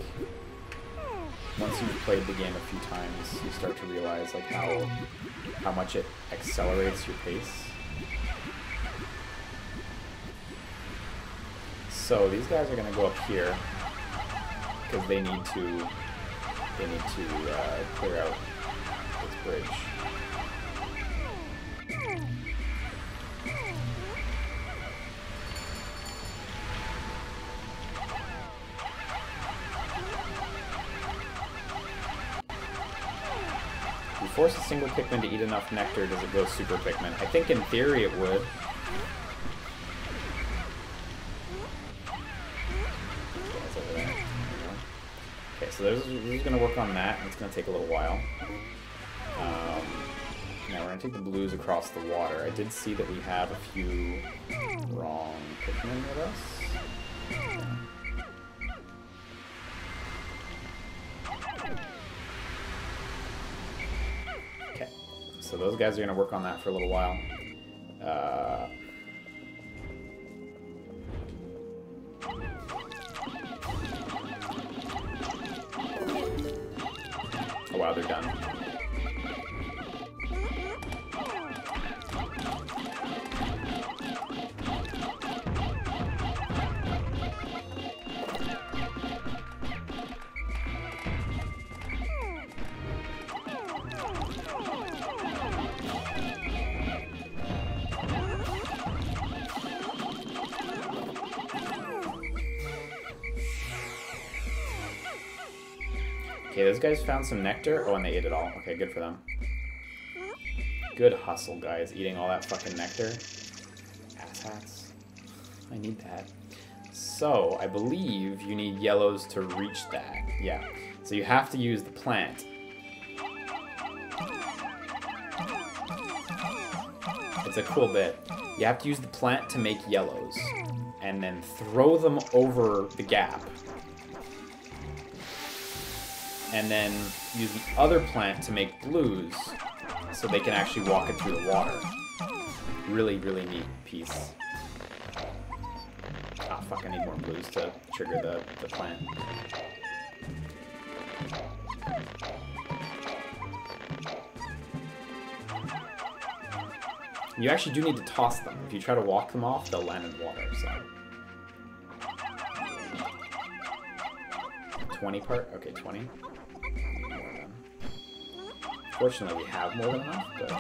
once you've played the game a few times, you start to realize, like, how much it accelerates your pace. So these guys are going to go up here because they need to clear out this bridge. If you force a single Pikmin to eat enough nectar, does it go Super Pikmin? I think in theory it would. Okay, so this is going to work on that, and it's going to take a little while. Now we're going to take the blues across the water. I did see that we have a few wrong Pikmin with us. Okay, so those guys are going to work on that for a little while. Oh wow, they're done. Okay, those guys found some nectar. Oh, and they ate it all. Okay, good for them. Good hustle, guys. Eating all that fucking nectar. Asshats. I need that. So, I believe you need yellows to reach that. Yeah. So you have to use the plant. It's a cool bit. You have to use the plant to make yellows. And then throw them over the gap. And then use the other plant to make blues so they can actually walk it through the water. Really, really neat piece. Ah, fuck, I need more blues to trigger the plant. You actually do need to toss them. If you try to walk them off, they'll land in water, so... 20 part? Okay, 20. Fortunately, we have more than enough, but...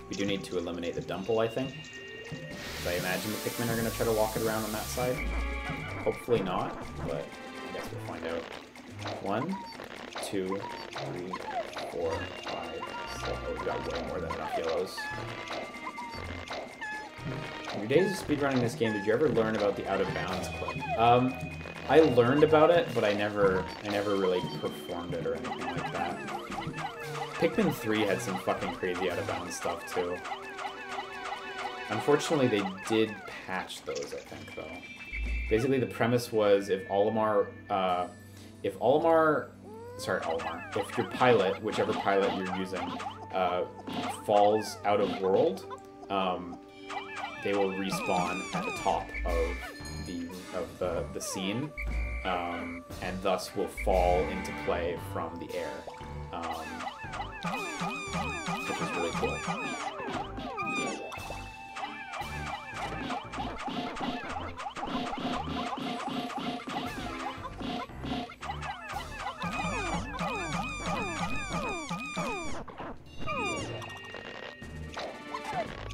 We do need to eliminate the Dumple, I think. So I imagine the Pikmin are going to try to walk it around on that side. Hopefully not, but I guess we'll find out. 1, 2, 3, 4, 5, 6. Oh, we got way more than enough yellows. In your days of speedrunning this game, did you ever learn about the out-of-bounds clip? I learned about it, but I never really performed it or anything like that. Pikmin 3 had some fucking crazy out-of-bounds stuff, too. Unfortunately, they did patch those, I think, though. Basically, the premise was if your pilot, whichever pilot you're using, falls out of world, they will respawn at the top of the scene, and thus will fall into play from the air, which is really cool.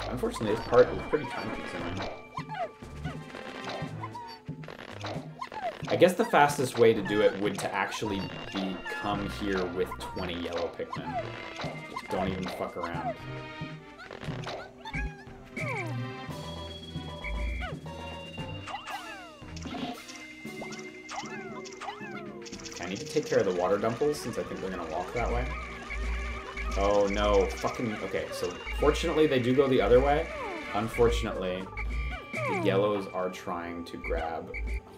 Unfortunately, this part is pretty time-consuming. I guess the fastest way to do it would to actually be come here with 20 yellow Pikmin. Just don't even fuck around. Okay, I need to take care of the water dumples since I think they're gonna walk that way. Oh no, fucking... Okay, so fortunately they do go the other way. Unfortunately, the yellows are trying to grab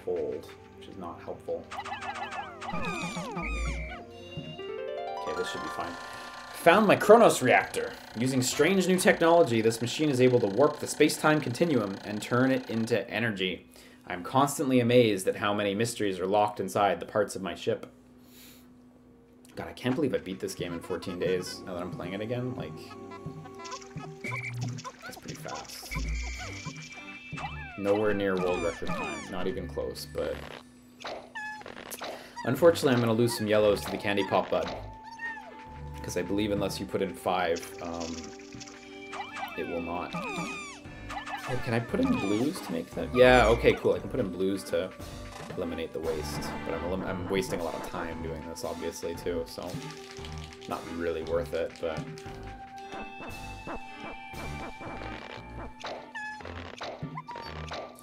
hold, which is not helpful. Okay, this should be fine. Found my Chronos reactor. Using strange new technology, this machine is able to warp the space-time continuum and turn it into energy. I'm constantly amazed at how many mysteries are locked inside the parts of my ship. God, I can't believe I beat this game in 14 days, now that I'm playing it again. Like, that's pretty fast. Nowhere near world record time, not even close, but... Unfortunately, I'm going to lose some yellows to the Candy Pop Bud. Because I believe unless you put in 5, it will not. Oh, can I put in blues to make that? Yeah, okay, cool. I can put in blues to eliminate the waste, but I'm wasting a lot of time doing this, obviously, too, so not really worth it, but...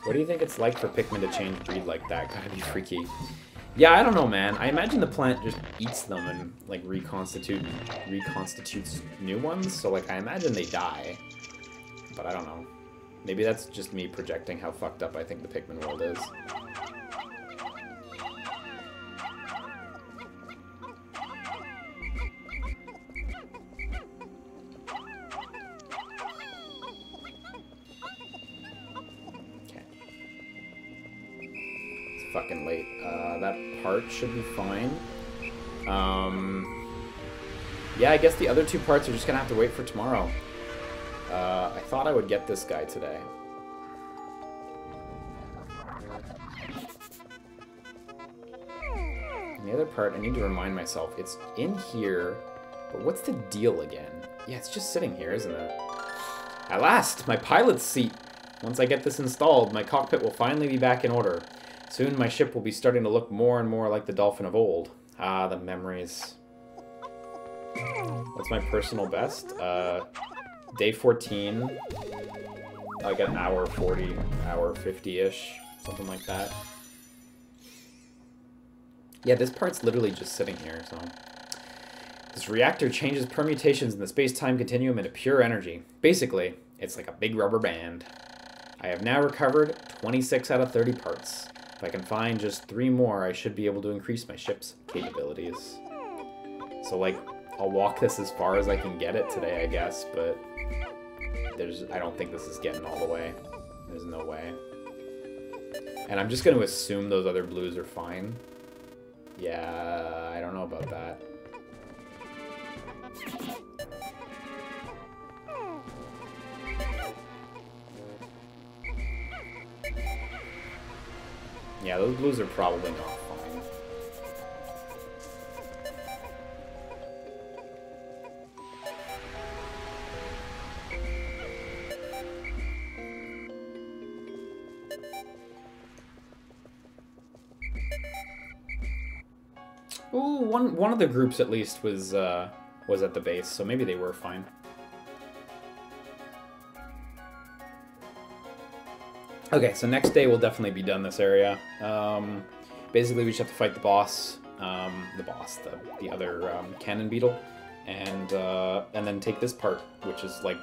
What do you think it's like for Pikmin to change breed like that? Gotta be freaky. Yeah, I don't know, man. I imagine the plant just eats them and, like, reconstitutes new ones, so, like, I imagine they die, but I don't know. Maybe that's just me projecting how fucked up I think the Pikmin world is. Fucking late. That part should be fine. Yeah, I guess the other 2 parts are just gonna have to wait for tomorrow. I thought I would get this guy today. And the other part, I need to remind myself, it's in here, but what's the deal again? Yeah, it's just sitting here, isn't it? At last, my pilot's seat. Once I get this installed, my cockpit will finally be back in order. Soon my ship will be starting to look more and more like the Dolphin of old. Ah, the memories. What's my personal best? Day 14. Like an hour 40, hour 50-ish. Something like that. Yeah, this part's literally just sitting here, so... This reactor changes permutations in the space-time continuum into pure energy. Basically, it's like a big rubber band. I have now recovered 26 out of 30 parts. If I can find just 3 more, I should be able to increase my ship's capabilities. So, like, I'll walk this as far as I can get it today, I guess, but... I don't think this is getting all the way. There's no way. And I'm just going to assume those other blues are fine. Yeah, I don't know about that. Yeah, those blues are probably not fine. Ooh, one of the groups at least was at the base, so maybe they were fine. Okay, so next day we'll definitely be done this area. Basically, we just have to fight the boss, the other cannon beetle, and then take this part, which is like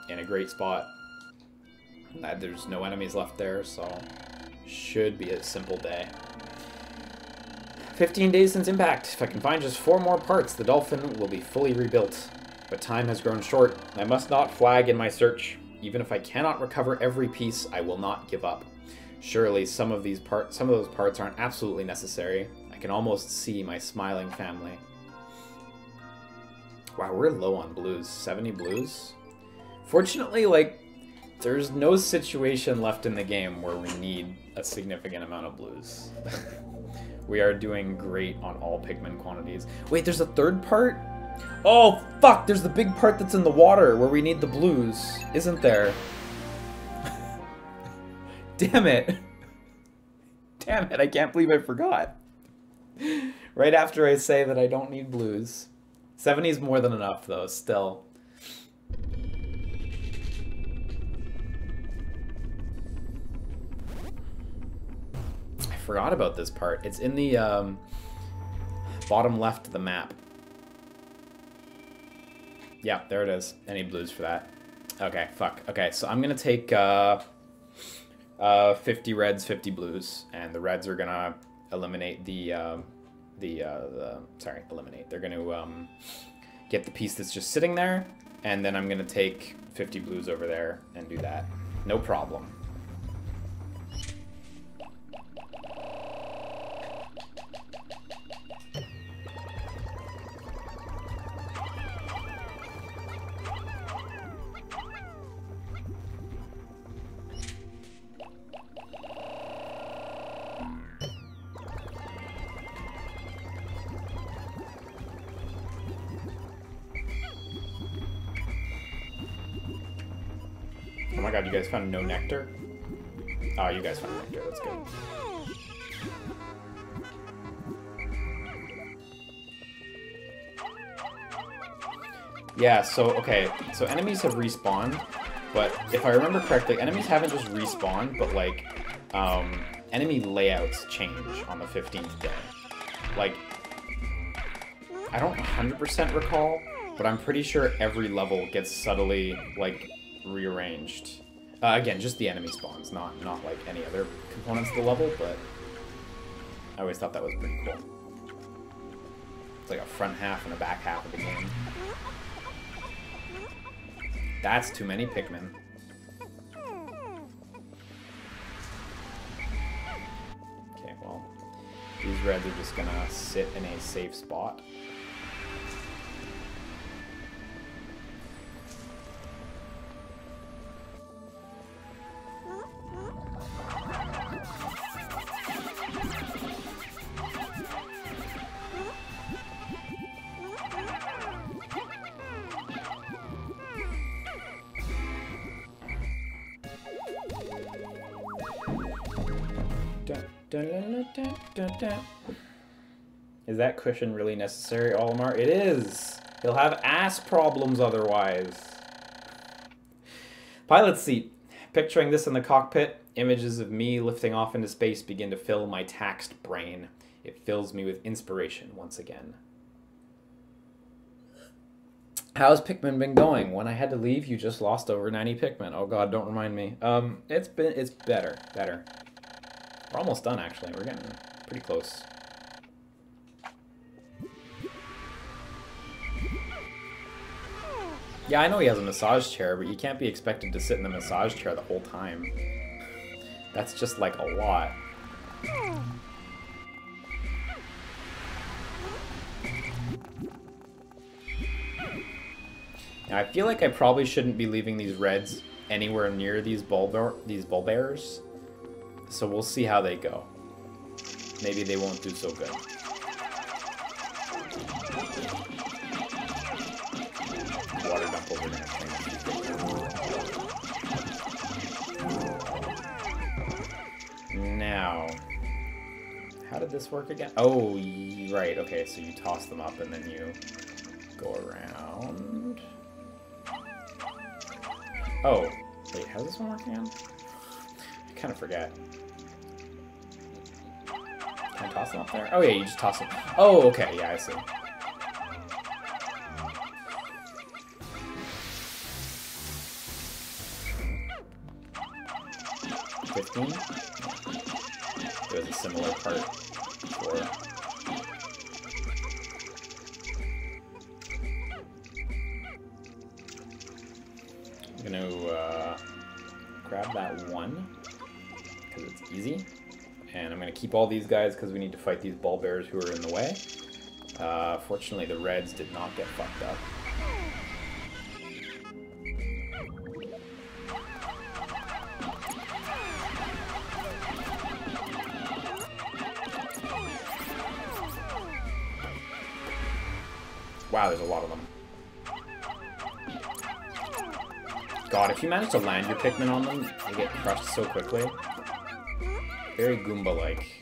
in a great spot. There's no enemies left there, so should be a simple day. 15 days since impact. If I can find just 4 more parts, the Dolphin will be fully rebuilt. But time has grown short. I must not flag in my search. Even if I cannot recover every piece, I will not give up. Surely some of those parts aren't absolutely necessary. I can almost see my smiling family. Wow, we're low on blues. 70 blues? Fortunately, like, there's no situation left in the game where we need a significant amount of blues. We are doing great on all Pikmin quantities. Wait, there's a third part? Oh, fuck! There's the big part that's in the water where we need the blues. Isn't there? Damn it. Damn it, I can't believe I forgot. Right after I say that I don't need blues. 70 is more than enough, though, still. I forgot about this part. It's in the bottom left of the map. Yeah, there it is. Any blues for that? Okay, fuck. Okay, so I'm gonna take 50 reds, 50 blues, and the reds are gonna eliminate eliminate. They're gonna get the piece that's just sitting there, and then I'm gonna take 50 blues over there and do that. No problem. Oh my god, you guys found no nectar? Oh, you guys found nectar, that's good. Yeah, so, okay, so enemies have respawned, but if I remember correctly, enemies haven't just respawned, but, like, enemy layouts change on the 15th day. Like, I don't 100% recall, but I'm pretty sure every level gets subtly, like, rearranged. Again, just the enemy spawns, not like any other components of the level, but I always thought that was pretty cool. It's like a front half and a back half of the game. That's too many Pikmin. Okay, well, these reds are just gonna sit in a safe spot. Is that cushion really necessary, Olimar? It is! He'll have ass problems otherwise. Pilot seat. Picturing this in the cockpit, images of me lifting off into space begin to fill my taxed brain. It fills me with inspiration once again. How's Pikmin been going? When I had to leave, you just lost over 90 Pikmin. Oh god, don't remind me. It's better. We're almost done, actually. We're getting pretty close. Yeah, I know he has a massage chair, but you can't be expected to sit in the massage chair the whole time. That's just, like, a lot. Now, I feel like I probably shouldn't be leaving these reds anywhere near these ball bearers. So we'll see how they go. Maybe they won't do so good. Water dump over there. Now, how did this work again? Oh, right. Okay, so you toss them up and then you go around. Oh, wait, how's this one work again? I kind of forget. Can I toss them up there? Oh, yeah, you just toss them. Oh, okay, yeah, I see. There was a similar part before. I'm gonna grab that one because it's easy, and I'm gonna keep all these guys because we need to fight these ball bears who are in the way. Fortunately, the reds did not get fucked up. Wow, there's a lot of them. God, if you manage to land your Pikmin on them, they get crushed so quickly. Very Goomba-like.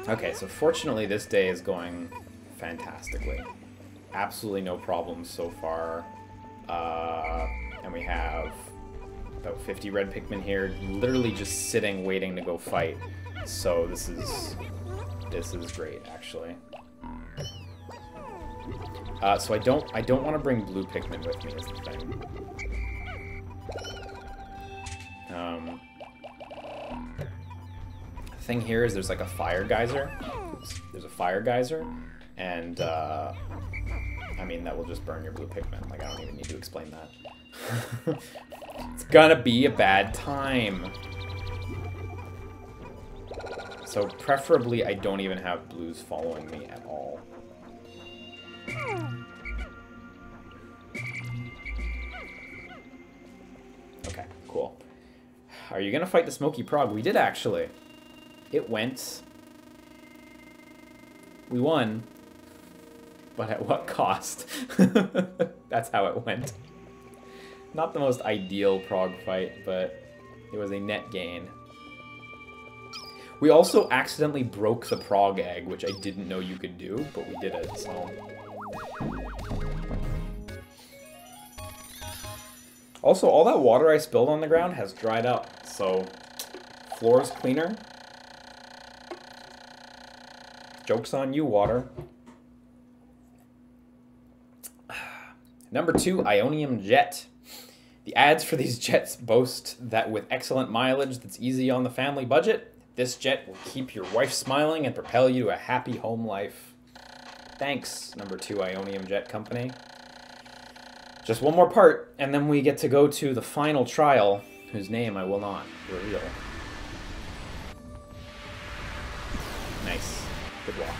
Okay, so fortunately this day is going fantastically. Absolutely no problems so far. And we have about 50 red Pikmin here, literally just sitting, waiting to go fight. So this is great, actually. So I don't want to bring blue Pikmin with me, is the thing. The thing here is there's like a fire geyser. Oops, there's a fire geyser, and I mean that will just burn your blue Pikmin. Like I don't even need to explain that. It's gonna be a bad time. So preferably I don't even have blues following me at all. Okay, cool. Are you gonna fight the Smoky Prague? We did actually. It went. We won. But at what cost? That's how it went. Not the most ideal Prague fight, but it was a net gain. We also accidentally broke the Prague egg, which I didn't know you could do, but we did it, so. Also, all that water I spilled on the ground has dried up, so floor's cleaner. Joke's on you, water. Number 2, Ionium Jet. The ads for these jets boast that with excellent mileage that's easy on the family budget, this jet will keep your wife smiling and propel you to a happy home life. Thanks, number 2 Ionium Jet Company. Just one more part, and then we get to go to the final trial, whose name I will not reveal. Nice. Good walking.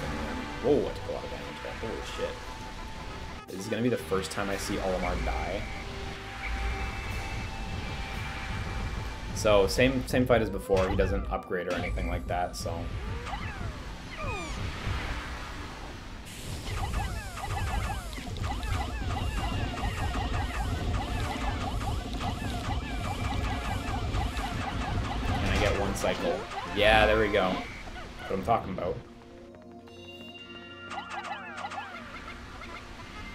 Whoa, I took a lot of damage there. Holy shit. This is going to be the first time I see Olimar die. So same fight as before. He doesn't upgrade or anything like that. So. And I get one cycle. Yeah, there we go. That's what I'm talking about.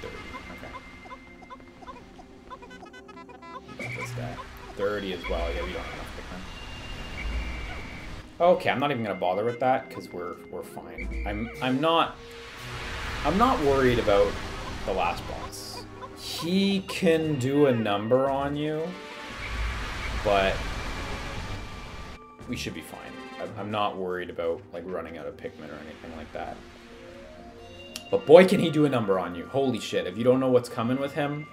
30. Okay. This guy. 30 as well. Yeah, we don't have enough Pikmin. Okay, I'm not even gonna bother with that because we're fine. I'm not worried about the last boss. He can do a number on you, but we should be fine. I'm not worried about like running out of Pikmin or anything like that. But boy, can he do a number on you. Holy shit, if you don't know what's coming with him,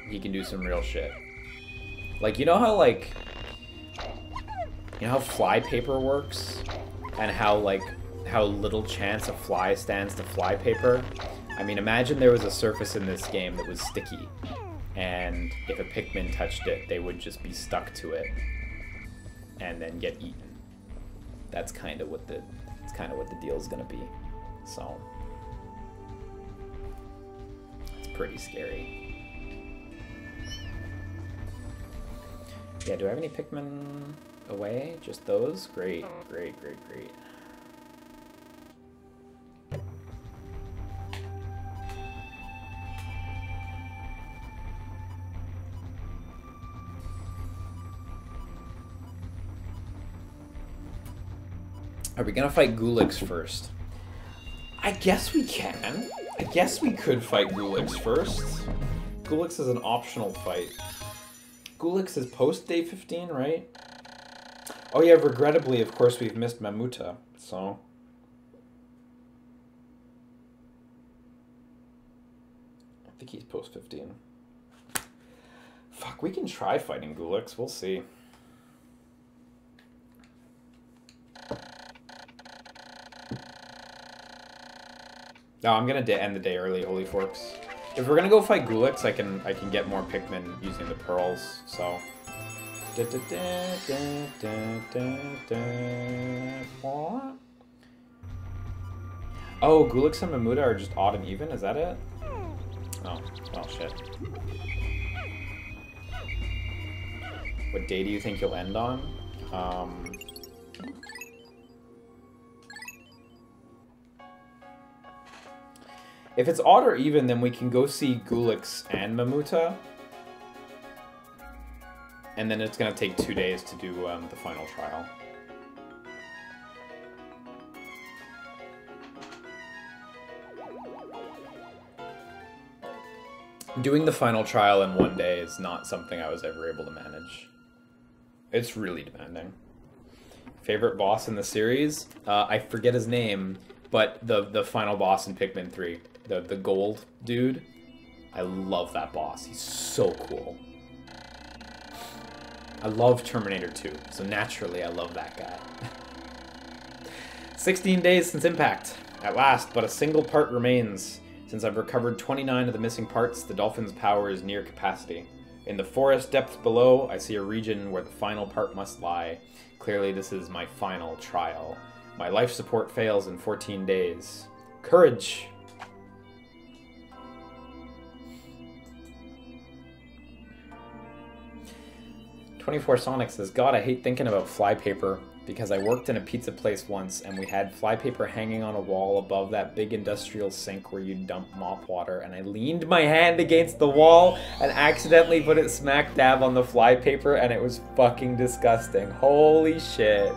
he can do some real shit. Like, you know how, like, you know how flypaper works? And how, like, how little chance a fly stands to flypaper? I mean, imagine there was a surface in this game that was sticky. And if a Pikmin touched it, they would just be stuck to it. And then get eaten. That's kind of what the deal's gonna be. So it's pretty scary. Yeah, do I have any Pikmin away? Just those? Great, great, great, great. Are we gonna fight Gulix first? I guess we can. I guess we could fight Gulix first. Gulix is an optional fight. Gulix is post day 15, right? Oh yeah, regrettably, of course, we've missed Mamuta, so... I think he's post 15. Fuck, we can try fighting Gulix, we'll see. No, I'm gonna end the day early, Holy Forks. If we're gonna go fight Gulix, I can get more Pikmin using the pearls. So. Oh, Gulix and Mamuta are just odd and even. Is that it? Oh, well, shit. What day do you think you'll end on? If it's odd or even, then we can go see Gulix and Mamuta. And then it's going to take 2 days to do the final trial. Doing the final trial in 1 day is not something I was ever able to manage. It's really demanding. Favorite boss in the series? I forget his name, but the final boss in Pikmin 3. The gold dude. I love that boss. He's so cool. I love Terminator 2, so naturally I love that guy. 16 days since impact. At last, but a single part remains. Since I've recovered 29 of the missing parts, the dolphin's power is near capacity. In the forest depths below, I see a region where the final part must lie. Clearly this is my final trial. My life support fails in 14 days. Courage! 24 Sonic says, God, I hate thinking about flypaper, because I worked in a pizza place once, and we had flypaper hanging on a wall above that big industrial sink where you dump mop water, and I leaned my hand against the wall and accidentally put it smack dab on the flypaper, and it was fucking disgusting. Holy shit.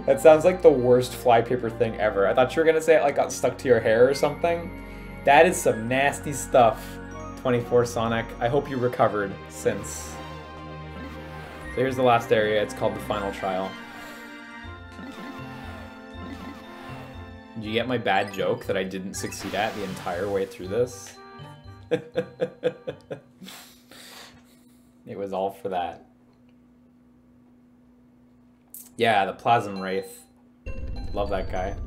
That sounds like the worst flypaper thing ever. I thought you were gonna say it like got stuck to your hair or something. That is some nasty stuff, 24 Sonic. I hope you recovered since. So here's the last area. It's called the final trial. Did you get my bad joke that I didn't succeed at the entire way through this? It was all for that. Yeah, the Plasm Wraith. Love that guy.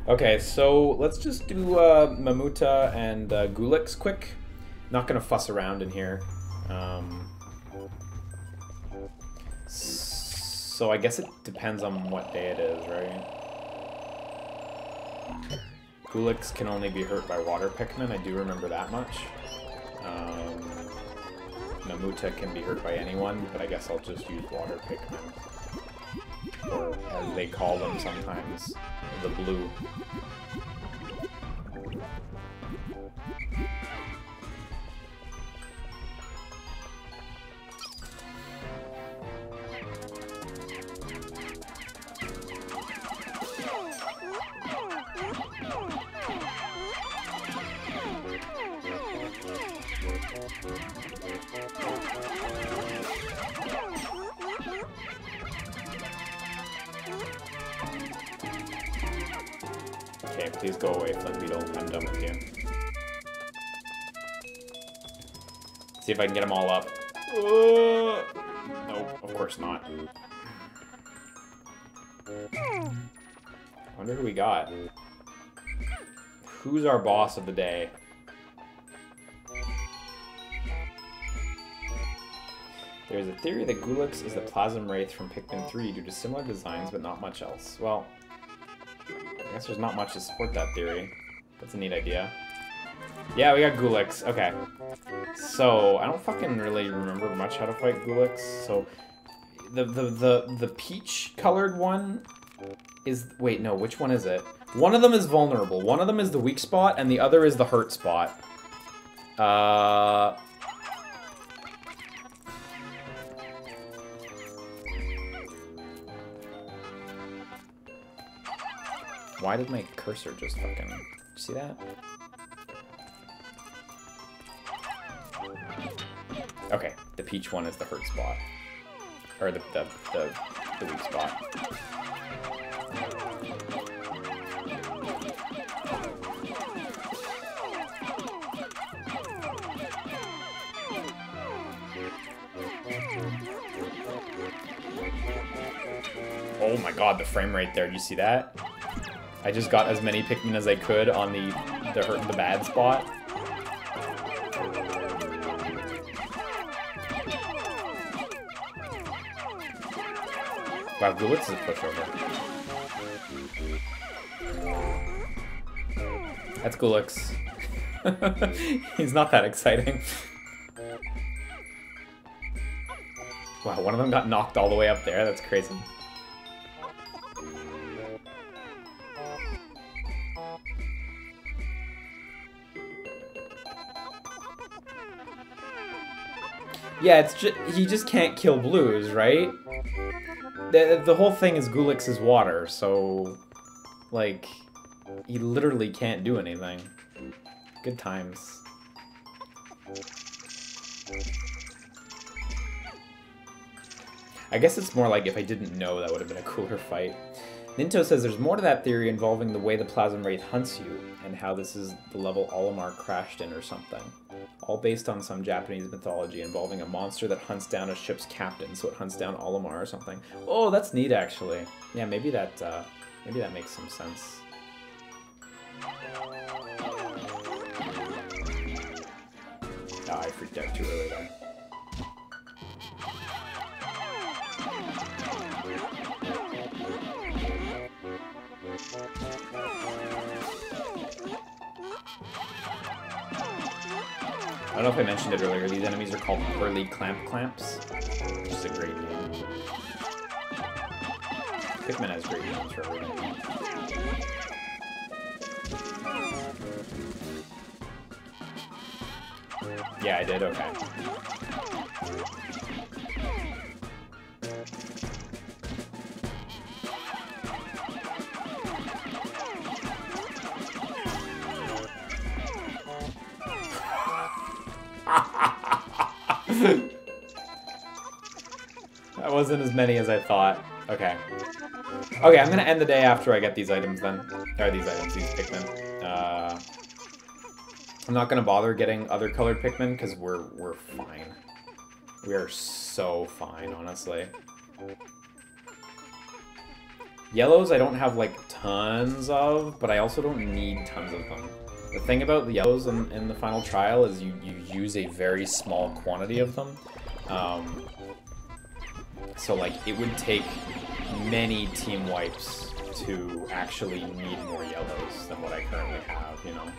Okay, so let's just do Mamuta and Gulix quick. Not gonna fuss around in here. So I guess it depends on what day it is, right? Gulix can only be hurt by water Pikmin, I do remember that much. Namuta can be hurt by anyone, but I guess I'll just use water Pikmin. Or, as they call them sometimes, the blue. Okay, please go away, Flint Beetle. I'm done with you. See if I can get them all up. Nope, of course not. Wonder who we got. Who's our boss of the day? There's a theory that Gulix is the Plasm Wraith from Pikmin 3 due to similar designs, but not much else. Well, I guess there's not much to support that theory. That's a neat idea. Yeah, we got Gulix. Okay. So, I don't fucking really remember much how to fight Gulix. So, the peach-colored one is... Wait, no, which one is it? One of them is vulnerable. One of them is the weak spot, and the other is the hurt spot. Why did my cursor just fucking... See that? Okay, the peach one is the hurt spot. Or the weak spot. Oh my god, the frame rate there, do you see that? I just got as many Pikmin as I could on the hurt and the bad spot. Wow, Gulix is a pushover. That's Gulix. He's not that exciting. Wow, one of them got knocked all the way up there. That's crazy. Yeah, it's just, he just can't kill blues, right? The whole thing is Gulix's water, so, like, he literally can't do anything. Good times. I guess it's more like if I didn't know, that would have been a cooler fight. Ninto says there's more to that theory involving the way the Plasm Wraith hunts you, and how this is the level Olimar crashed in or something. All based on some Japanese mythology involving a monster that hunts down a ship's captain, so it hunts down Olimar or something. Oh, that's neat, actually. Yeah, maybe that makes some sense. Ah, I freaked out too early there. I don't know if I mentioned it earlier, these enemies are called Pearly Clamps, which is a great name. Pikmin has great names for everything. Yeah, I did, okay. That wasn't as many as I thought. Okay. Okay, I'm gonna end the day after I get these items then. Or these Pikmin. I'm not gonna bother getting other colored Pikmin because we're fine. We are so fine, honestly. Yellows I don't have like tons of, but I also don't need tons of them. The thing about the yellows in the final trial is you use a very small quantity of them. So like it would take many team wipes to actually need more yellows than what I currently have, you know?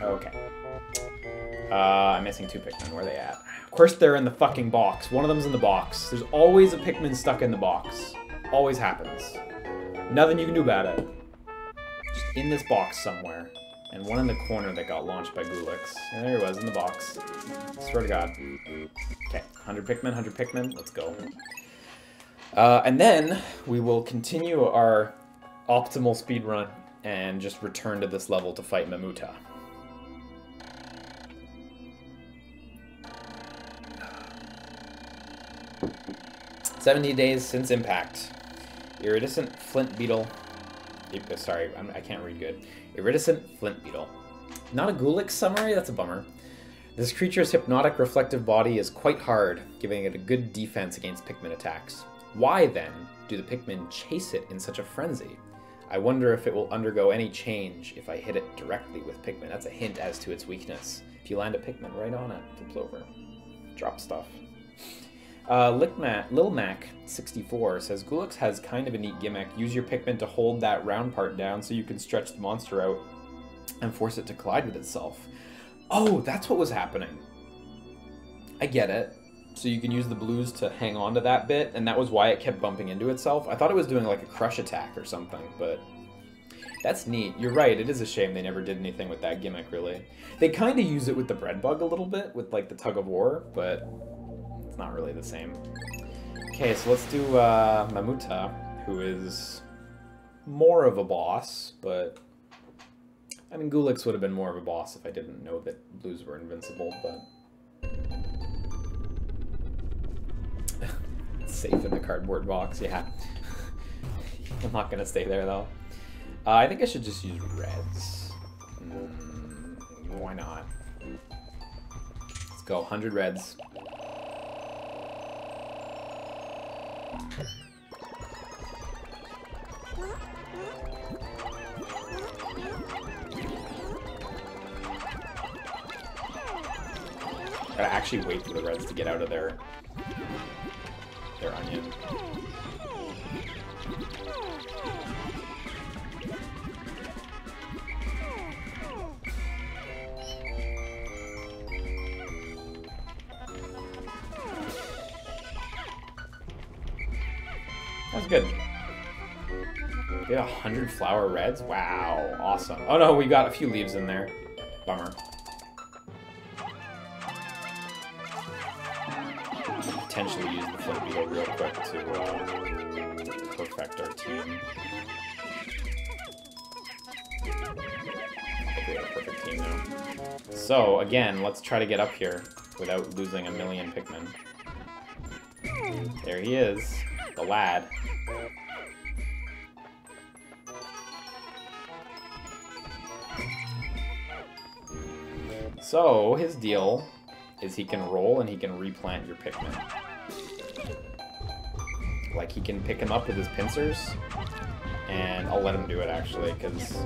Okay. I'm missing 2 Pikmin. Where are they at? Of course they're in the fucking box. One of them's in the box. There's always a Pikmin stuck in the box. Always happens. Nothing you can do about it. Just in this box somewhere. And one in the corner that got launched by Gulix. And there he was, in the box. Swear to God. Okay, 100 Pikmin, 100 Pikmin. Let's go. And then we will continue our optimal speed run and just return to this level to fight Mamuta. 70 days since impact. Iridescent flint beetle. Sorry, I can't read good. Iridescent flint beetle. Not a Gulix summary? That's a bummer. This creature's hypnotic reflective body is quite hard, giving it a good defense against Pikmin attacks. Why, then, do the Pikmin chase it in such a frenzy? I wonder if it will undergo any change if I hit it directly with Pikmin. That's a hint as to its weakness. If you land a Pikmin right on it, flips over. Drop stuff. Lil Mac 64 says, Gulix has kind of a neat gimmick. Use your Pikmin to hold that round part down so you can stretch the monster out and force it to collide with itself. Oh, that's what was happening. I get it. So you can use the blues to hang on to that bit, and that was why it kept bumping into itself. I thought it was doing like a crush attack or something, but that's neat. You're right, it is a shame they never did anything with that gimmick, really. They kind of use it with the bread bug a little bit, with like the tug of war, but it's not really the same. Okay, so let's do Mamuta, who is more of a boss, but I mean, Gulix would have been more of a boss if I didn't know that blues were invincible, but safe in the cardboard box, yeah. I'm not gonna stay there though. I think I should just use reds. Why not? Let's go, 100 reds. Gotta actually wait for the reds to get out of their onion. That's good. We got 100 flower reds? Wow, awesome. Oh no, we got a few leaves in there. Bummer. Potentially use the flip beetle real quick to perfect our team. I think we have a perfect team now. So, again, let's try to get up here without losing a million Pikmin. There he is, the lad. So, his deal is he can roll and he can replant your Pikmin. Like, he can pick him up with his pincers, and I'll let him do it, actually, because...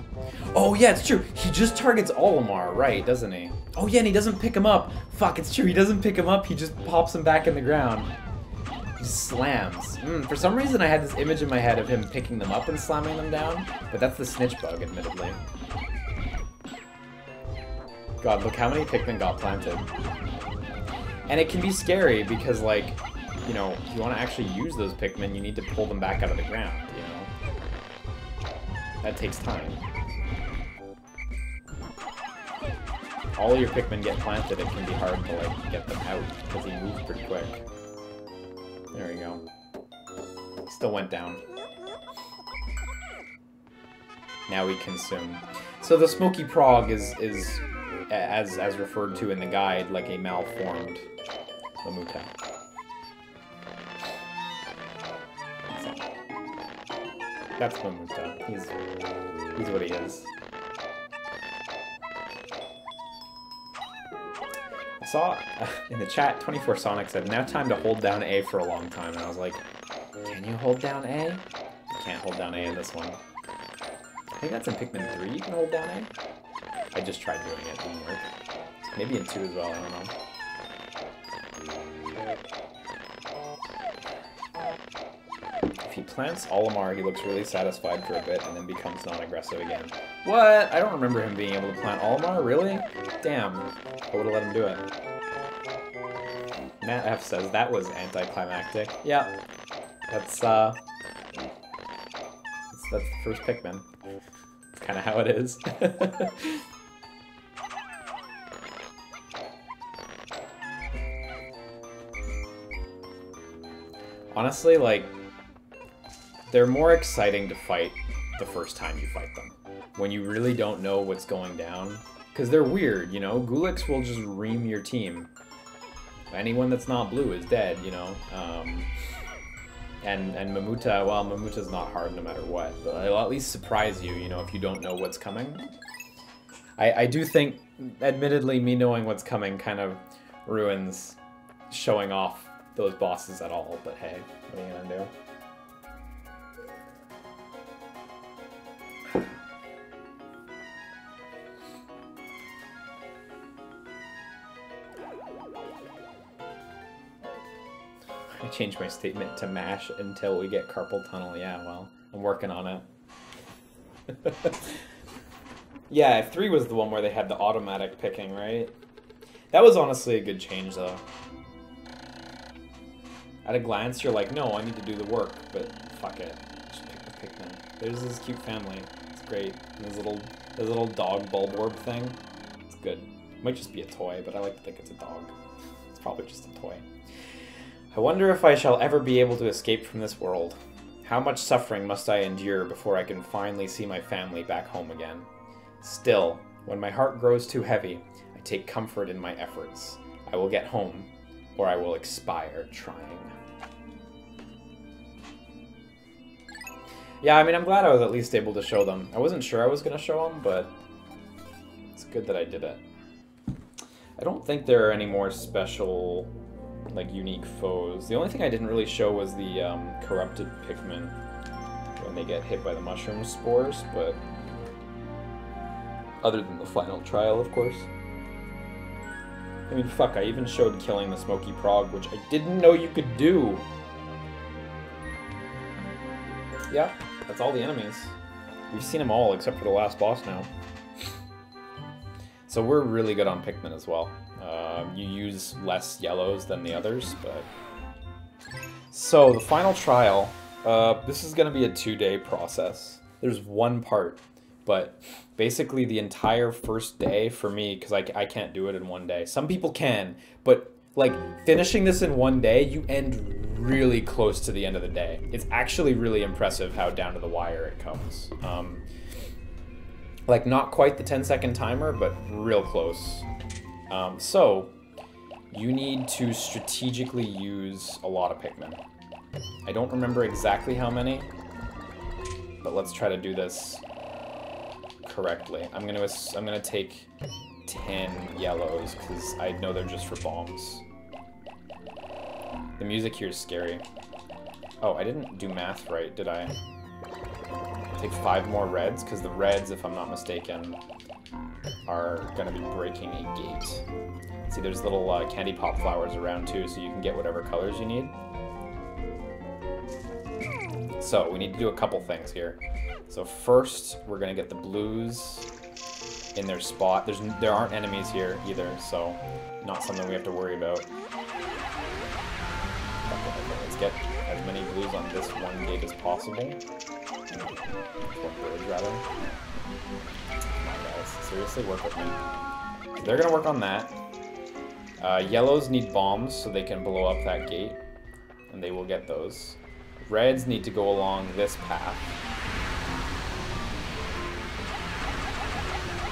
Oh, yeah, it's true! He just targets Olimar, right, doesn't he? Oh, yeah, and he doesn't pick him up! Fuck, it's true, he doesn't pick him up, he just pops him back in the ground. He just slams. For some reason, I had this image in my head of him picking them up and slamming them down, but that's the snitch bug, admittedly. God, look how many Pikmin got planted. And it can be scary because, like, you know, if you want to actually use those Pikmin, you need to pull them back out of the ground, you know? That takes time. All your Pikmin get planted, it can be hard to, like, get them out because he moves pretty quick. There we go. Still went down. Now we consume. So the Smoky Prague is as referred to in the guide, like a malformed Mamuta. That's Mamuta. He's what he is. saw in the chat, 24 Sonic said, now time to hold down A for a long time. And I was like, can you hold down A? You can't hold down A in this one. I think that's in Pikmin 3 you can hold down A. I just tried doing it, didn't work. Maybe in 2 as well, I don't know. If he plants Olimar, he looks really satisfied for a bit and then becomes non-aggressive again. What? I don't remember him being able to plant Olimar, really? Damn. I would've let him do it. Matt F says, that was anticlimactic. Yeah. That's the first Pikmin. That's kind of how it is. Honestly, like, they're more exciting to fight the first time you fight them. When you really don't know what's going down. Because they're weird, you know? Gulix will just ream your team. Anyone that's not blue is dead, you know? And Mamuta, well, Mamuta's not hard no matter what. But it'll at least surprise you, you know, if you don't know what's coming. I do think, admittedly, me knowing what's coming kind of ruins showing off those bosses at all. But hey, what are you gonna do? I changed my statement to mash until we get carpal tunnel. Yeah, well, I'm working on it. Yeah, 3 was the one where they had the automatic picking, right? That was honestly a good change, though. At a glance, you're like, no, I need to do the work, but fuck it. Just pick the Pikmin. There's this cute family. It's great. And this little dog bulborb thing. It's good. It might just be a toy, but I like to think it's a dog. It's probably just a toy. I wonder if I shall ever be able to escape from this world. How much suffering must I endure before I can finally see my family back home again? Still, when my heart grows too heavy, I take comfort in my efforts. I will get home, or I will expire trying. Yeah, I mean, I'm glad I was at least able to show them. I wasn't sure I was going to show them, but it's good that I did it. I don't think there are any more special, like, unique foes. The only thing I didn't really show was the corrupted Pikmin when they get hit by the mushroom spores, but other than the final trial, of course. I mean, fuck, I even showed killing the Smoky Prague, which I didn't know you could do. Yeah, that's all the enemies. We've seen them all, except for the last boss now. So we're really good on Pikmin as well. You use less yellows than the others, but... So, the final trial, this is going to be a 2-day process. There's one part, but basically the entire first day for me, because I can't do it in one day. Some people can, but like finishing this in one day, you end really close to the end of the day. It's actually really impressive how down to the wire it comes. Like not quite the 10-second timer, but real close. So you need to strategically use a lot of Pikmin. I don't remember exactly how many, but let's try to do this correctly. I'm gonna take 10 yellows because I know they're just for bombs. The music here is scary. Oh, I didn't do math right, did I? Take 5 more reds because the reds, if I'm not mistaken, are gonna be breaking a gate. See, there's little candy pop flowers around too, so you can get whatever colors you need. So we need to do a couple things here. So first, we're gonna get the blues in their spot. There aren't enemies here either, so not something we have to worry about. Okay, let's get as many blues on this one gate as possible. One bridge, rather. Come on, guys. Seriously, work with me. So they're gonna work on that. Yellows need bombs so they can blow up that gate, and they will get those. Reds need to go along this path,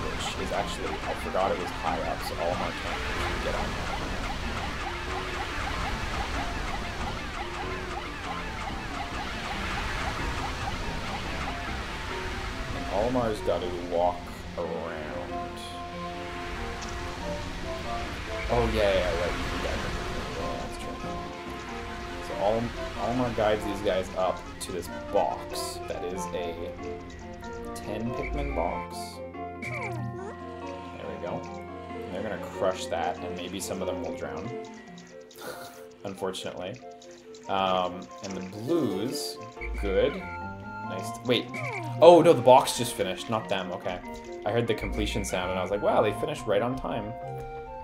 which is actually, I forgot it was high up, so Olimar can't get on that. And Olimar's got to walk around. Oh, yeah, right. You can guide them. Yeah, that's true. So Olimar guides these guys up to this box that is a 10 Pikmin box. There we go. And they're gonna crush that, and maybe some of them will drown. Unfortunately. And the blues, good. Nice. Wait. Oh, no, the box just finished, not them. Okay. I heard the completion sound, and I was like, wow, they finished right on time.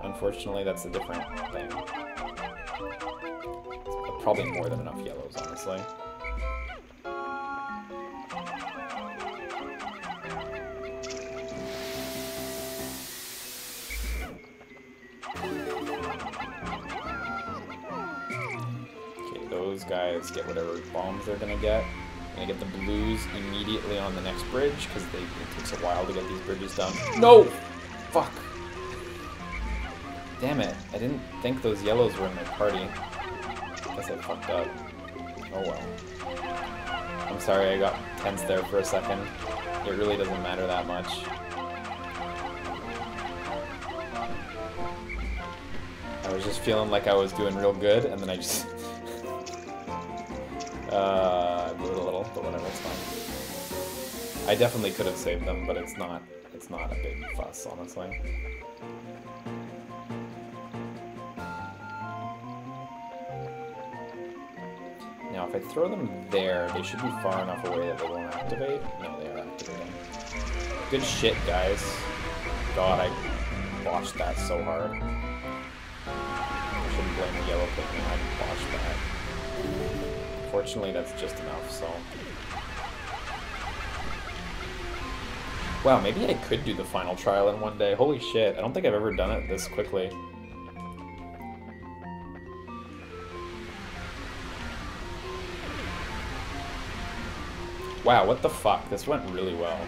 Unfortunately, that's a different thing. It's probably more than enough yellows, honestly. Okay, those guys get whatever bombs they're gonna get. Gonna get the blues immediately on the next bridge, because it takes a while to get these bridges done. No! Fuck. Damn it. I didn't think those yellows were in my party. Guess I fucked up. Oh well. I'm sorry I got tense there for a second. It really doesn't matter that much. I was just feeling like I was doing real good, and then I just... blew it a little, but whatever, it's fine. I definitely could have saved them, but it's not a big fuss, honestly. Now, if I throw them there, they should be far enough away that they won't activate. No, they are activating. Good shit, guys. God, I botched that so hard. I shouldn't blame the yellow Pikmin, I botched that. Fortunately, that's just enough, so... Wow, maybe I could do the final trial in one day. Holy shit, I don't think I've ever done it this quickly. Wow, what the fuck? This went really well.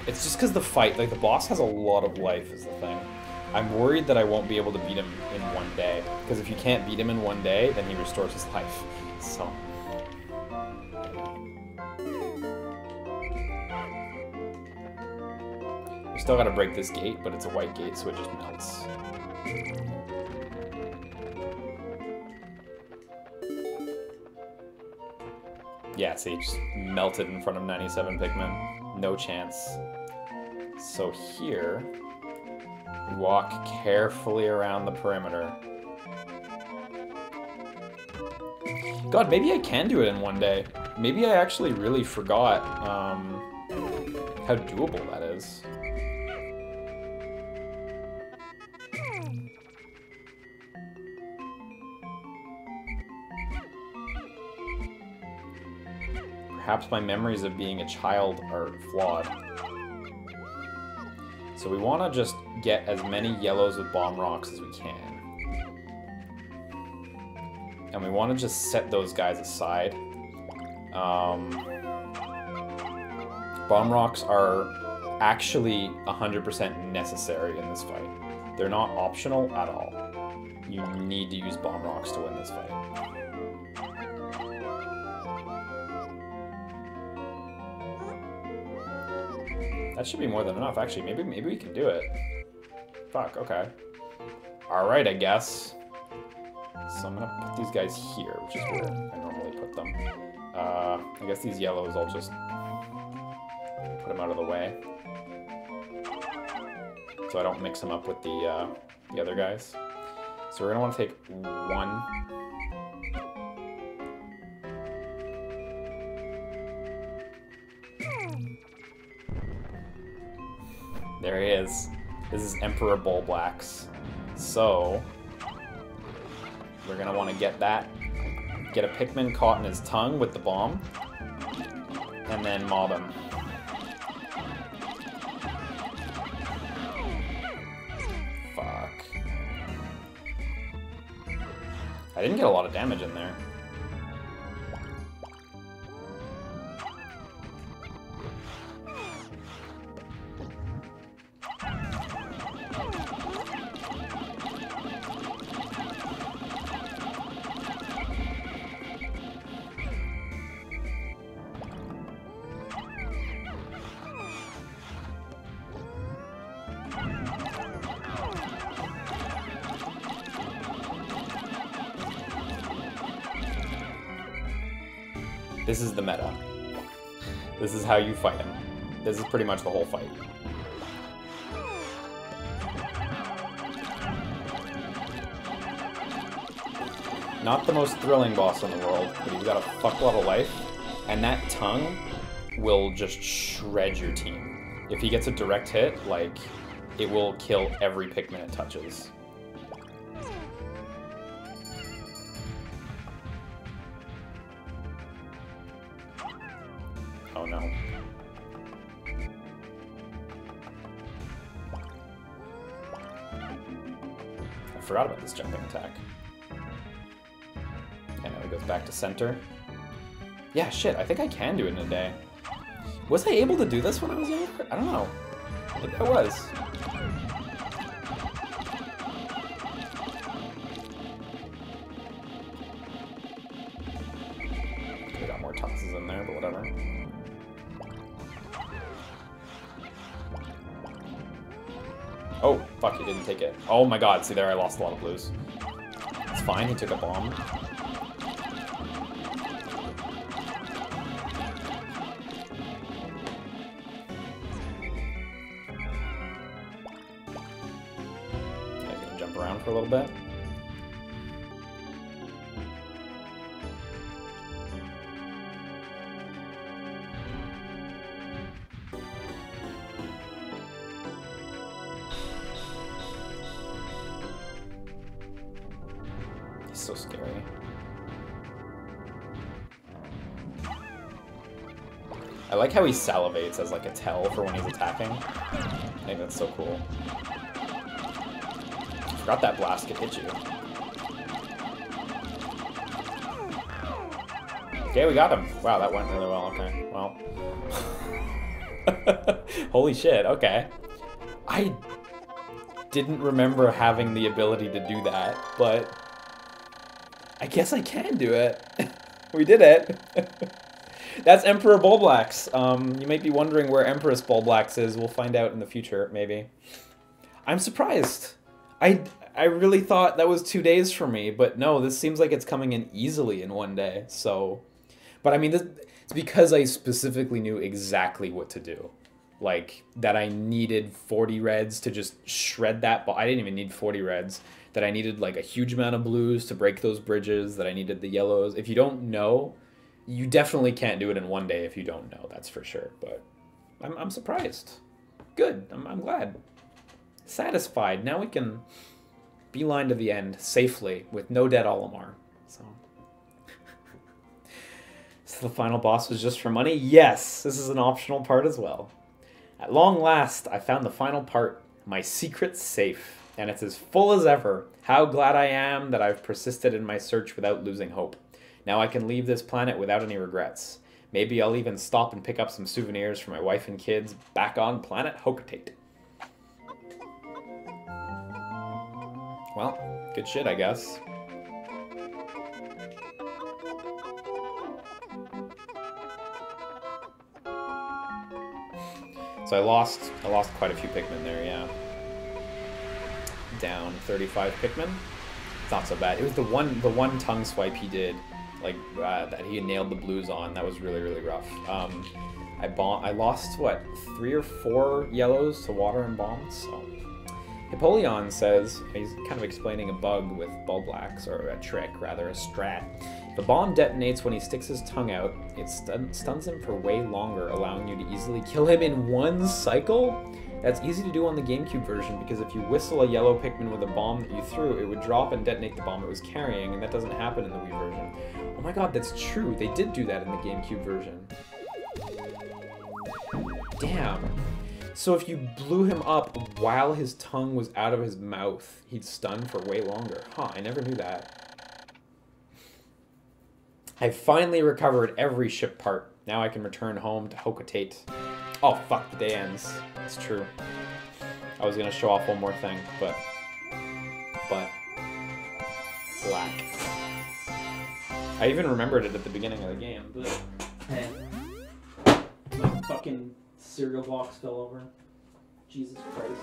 It's just because the fight, like, the boss has a lot of life is the thing. I'm worried that I won't be able to beat him in one day. Because if you can't beat him in one day, then he restores his life. So... we still gotta break this gate, but it's a white gate, so it just melts. Yeah, see, just melted in front of 97 Pikmin. No chance. So here, we walk carefully around the perimeter. God, maybe I can do it in one day. Maybe I actually really forgot how doable that is. Perhaps my memories of being a child are flawed. So we want to just get as many yellows with bomb rocks as we can. And we want to just set those guys aside. Bomb rocks are actually 100% necessary in this fight. They're not optional at all. You need to use bomb rocks to win this fight. That should be more than enough, actually. Maybe we can do it. Fuck, okay. Alright, I guess. So I'm gonna put these guys here, which is where I normally put them. I guess these yellows, I'll just put them out of the way. So I don't mix them up with the other guys. So we're gonna want to take one. There he is. This is Emperor Bullblax. So we're gonna want to get that. Get a Pikmin caught in his tongue with the bomb. And then mob him. Fuck. I didn't get a lot of damage in there. This is the meta. This is how you fight him. This is pretty much the whole fight. Not the most thrilling boss in the world, but he's got a fuckload of life, and that tongue will just shred your team. If he gets a direct hit, like, it will kill every Pikmin it touches. Oh no. I forgot about this jumping attack. And now he goes back to center. Yeah, shit, I think I can do it in a day. Was I able to do this when I was younger? I don't know. Maybe I was. We got more tosses in there, but whatever. Oh, fuck, he didn't take it. Oh my god, see there, I lost a lot of blues. It's fine, he took a bomb. Around for a little bit. He's so scary. I like how he salivates as like a tell for when he's attacking. I think that's so cool. Forgot that blast could hit you. Okay, we got him. Wow, that went really well. Okay, well. Holy shit, okay. I didn't remember having the ability to do that, but I guess I can do it. We did it. That's Emperor Bulblax. You might be wondering where Empress Bulblax is. We'll find out in the future, maybe. I'm surprised. I really thought that was 2 days for me, but no, this seems like it's coming in easily in 1 day, so... But I mean, it's because I specifically knew exactly what to do. Like, that I needed 40 reds to just shred that ball. I didn't even need 40 reds. That I needed, like, a huge amount of blues to break those bridges, that I needed the yellows. If you don't know, you definitely can't do it in 1 day if you don't know, that's for sure. But I'm surprised. Good, I'm glad. Satisfied. Now we can beeline to the end safely with no dead Olimar. So the final boss was just for money? Yes, this is an optional part as well. At long last, I found the final part, my secret safe, and it's as full as ever. How glad I am that I've persisted in my search without losing hope. Now I can leave this planet without any regrets. Maybe I'll even stop and pick up some souvenirs for my wife and kids back on planet Hocotate. Well, good shit, I guess. So I lost quite a few Pikmin there, yeah. Down 35 Pikmin. It's not so bad. It was the one tongue swipe he did, like that he nailed the blues on. That was really, really rough. I lost what, 3 or 4 yellows to water and bombs. So Hippoleon says he's kind of explaining a bug with Bulblax, or a trick rather, a strat. If a bomb detonates when he sticks his tongue out, it stuns him for way longer, allowing you to easily kill him in 1 cycle? That's easy to do on the GameCube version, because if you whistle a yellow Pikmin with a bomb that you threw, it would drop and detonate the bomb it was carrying, and that doesn't happen in the Wii version. Oh my god, that's true. They did do that in the GameCube version. Damn. So if you blew him up while his tongue was out of his mouth, he'd stun for way longer. Huh, I never knew that. I finally recovered every ship part. Now I can return home to Hocotate. Oh fuck, the day ends. It's true. I was gonna show off one more thing, but black. I even remembered it at the beginning of the game, but hey. My fucking cereal box fell over. Jesus Christ.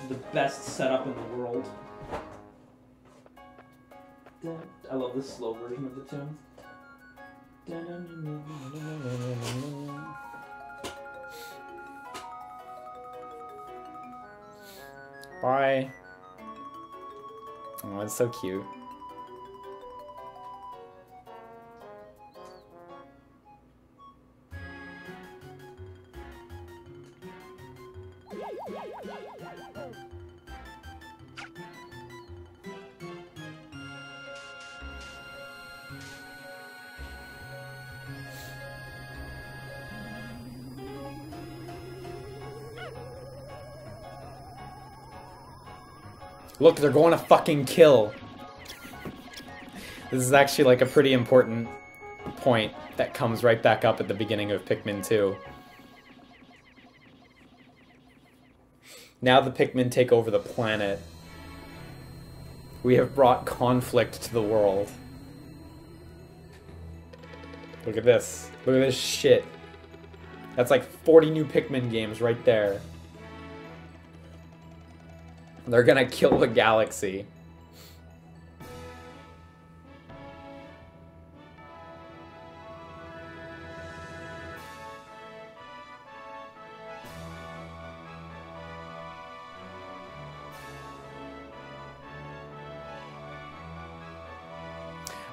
This is the best setup in the world. I love the slow version of the tune. Bye. Oh, it's so cute. Look, they're going to fucking kill. This is actually like a pretty important point that comes right back up at the beginning of Pikmin 2. Now the Pikmin take over the planet. We have brought conflict to the world. Look at this. Look at this shit. That's like 40 new Pikmin games right there. They're gonna kill the galaxy.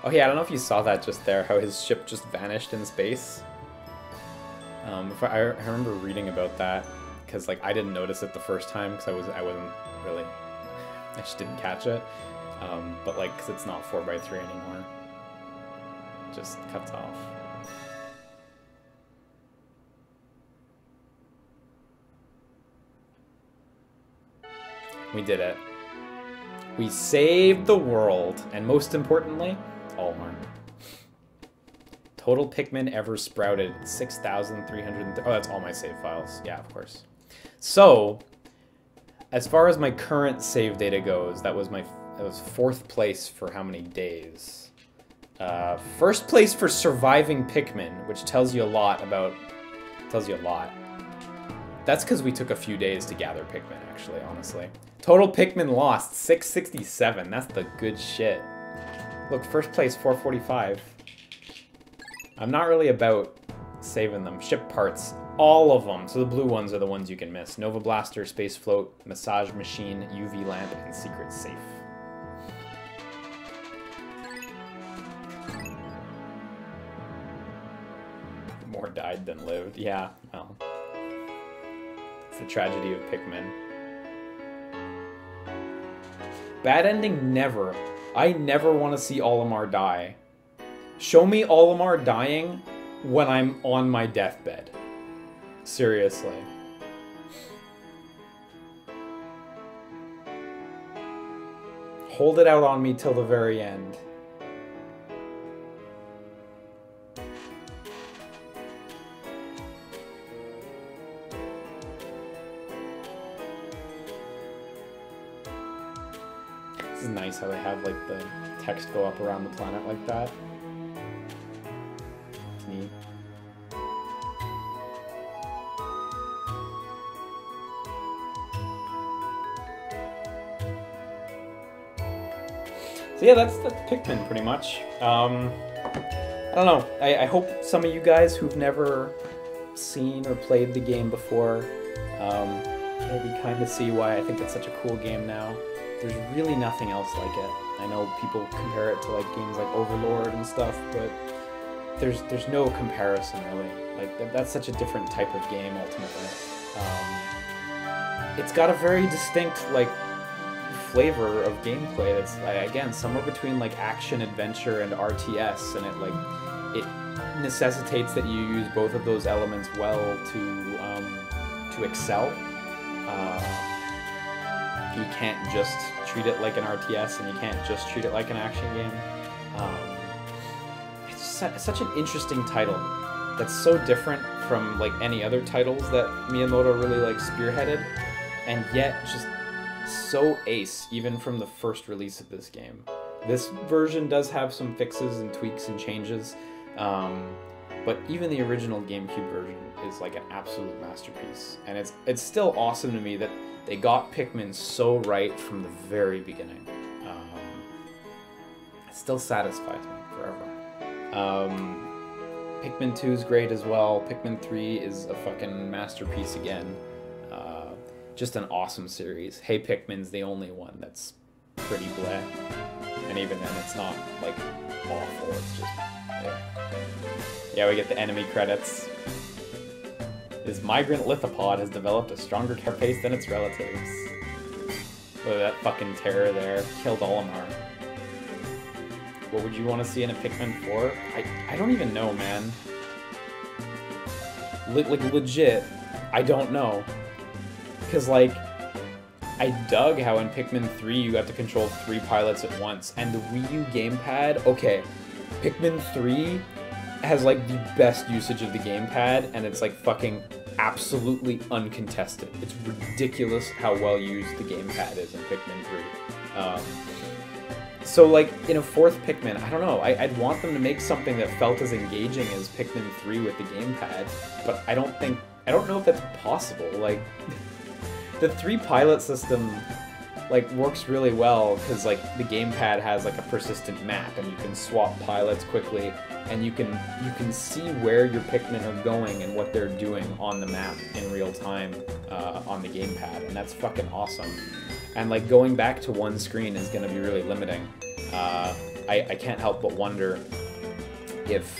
Oh yeah, I don't know if you saw that just there, how his ship just vanished in space. I remember reading about that, because like I didn't notice it the first time, because I wasn't really, I just didn't catch it. But like, because it's not 4x3 anymore, it just cuts off. We did it. We saved the world, and most importantly, Olimar. Total Pikmin ever sprouted, 6,300. Oh, that's all my save files. Yeah, of course. So, as far as my current save data goes, that was 4th place for how many days? 1st place for surviving Pikmin, which tells you a lot about... Tells you a lot. That's because we took a few days to gather Pikmin, actually, honestly. Total Pikmin lost, 667. That's the good shit. Look, 1st place, 445. I'm not really about saving them. Ship parts, all of them. So the blue ones are the ones you can miss. Nova Blaster, Space Float, Massage Machine, UV Lamp, and Secret Safe. More died than lived. Yeah, well. It's the tragedy of Pikmin. Bad ending, never. I never want to see Olimar die. Show me Olimar dying when I'm on my deathbed. Seriously. Hold it out on me till the very end. This is nice how they have like the text go up around the planet like that. It's neat. So yeah, that's Pikmin pretty much. I don't know. I hope some of you guys who've never seen or played the game before maybe kind of see why I think it's such a cool game now. There's really nothing else like it. I know people compare it to like games like Overlord and stuff, but there's no comparison really. Like that's such a different type of game ultimately. It's got a very distinct like flavor of gameplay that's again somewhere between like action adventure and RTS, and it necessitates that you use both of those elements well to excel. You can't just treat it like an RTS, and you can't just treat it like an action game. It's such an interesting title that's so different from like any other titles that Miyamoto really like spearheaded, and yet just so ace even from the first release of this game. This version does have some fixes and tweaks and changes, but even the original GameCube version is like an absolute masterpiece, and it's still awesome to me that they got Pikmin so right from the very beginning. It still satisfies me forever. Pikmin 2 is great as well. Pikmin 3 is a fucking masterpiece again. Just an awesome series. Hey Pikmin's the only one that's pretty bleh. And even then, it's not, like, awful. It's just, yeah, we get the enemy credits. This migrant lithopod has developed a stronger carapace than its relatives. Look at that fucking terror there. Killed Olimar. What would you want to see in a Pikmin 4? I don't even know, man. Like, legit, I don't know. Because, like, I dug how in Pikmin 3 you got to control 3 pilots at once. And the Wii U gamepad, okay, Pikmin 3 has, like, the best usage of the gamepad, and it's, like, fucking absolutely uncontested. It's ridiculous how well used the gamepad is in Pikmin 3. So, like, in a 4th Pikmin, I don't know, I'd want them to make something that felt as engaging as Pikmin 3 with the gamepad, but I don't know if that's possible. Like, the 3 pilot system, like, works really well because, like, the gamepad has, like, a persistent map, and you can swap pilots quickly, and you can see where your Pikmin are going and what they're doing on the map in real time on the gamepad, and that's fucking awesome. And, like, going back to one screen is going to be really limiting. I can't help but wonder if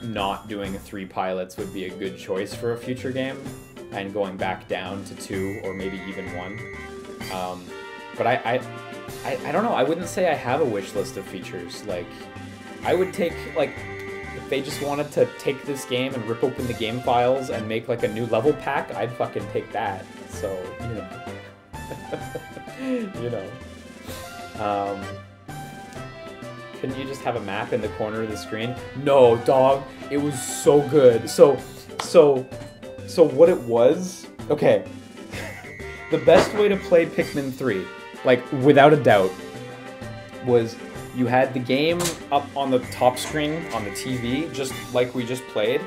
not doing 3 pilots would be a good choice for a future game, and going back down to 2 or maybe even 1. But I don't know, I wouldn't say I have a wish list of features. Like, I would take, like, if they just wanted to take this game and rip open the game files and make, like, a new level pack, I'd fucking take that. So, you know. You know. Couldn't you just have a map in the corner of the screen? No, dog. It was so good. So what it was, okay, the best way to play Pikmin 3, like, without a doubt, was you had the game up on the top screen on the TV, just like we just played,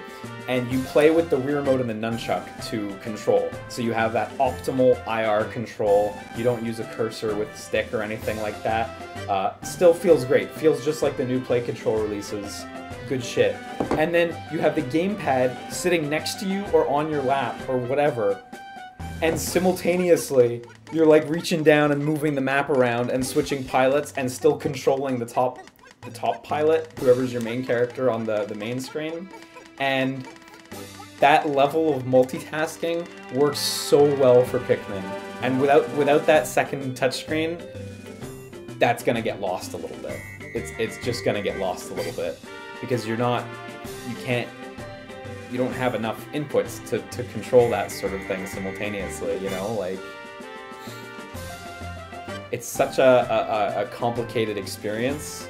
and you play with the Wii Remote and the nunchuck to control. So you have that optimal IR control, you don't use a cursor with a stick or anything like that. Still feels great, feels just like the new Play Control releases. Good shit. And then you have the gamepad sitting next to you or on your lap or whatever, and simultaneously you're like reaching down and moving the map around and switching pilots and still controlling the top pilot, whoever's your main character on the main screen. And that level of multitasking works so well for Pikmin. And without that second touchscreen, that's gonna get lost a little bit. It's just gonna get lost a little bit. Because you don't have enough inputs to control that sort of thing simultaneously, you know? Like, it's such a complicated experience,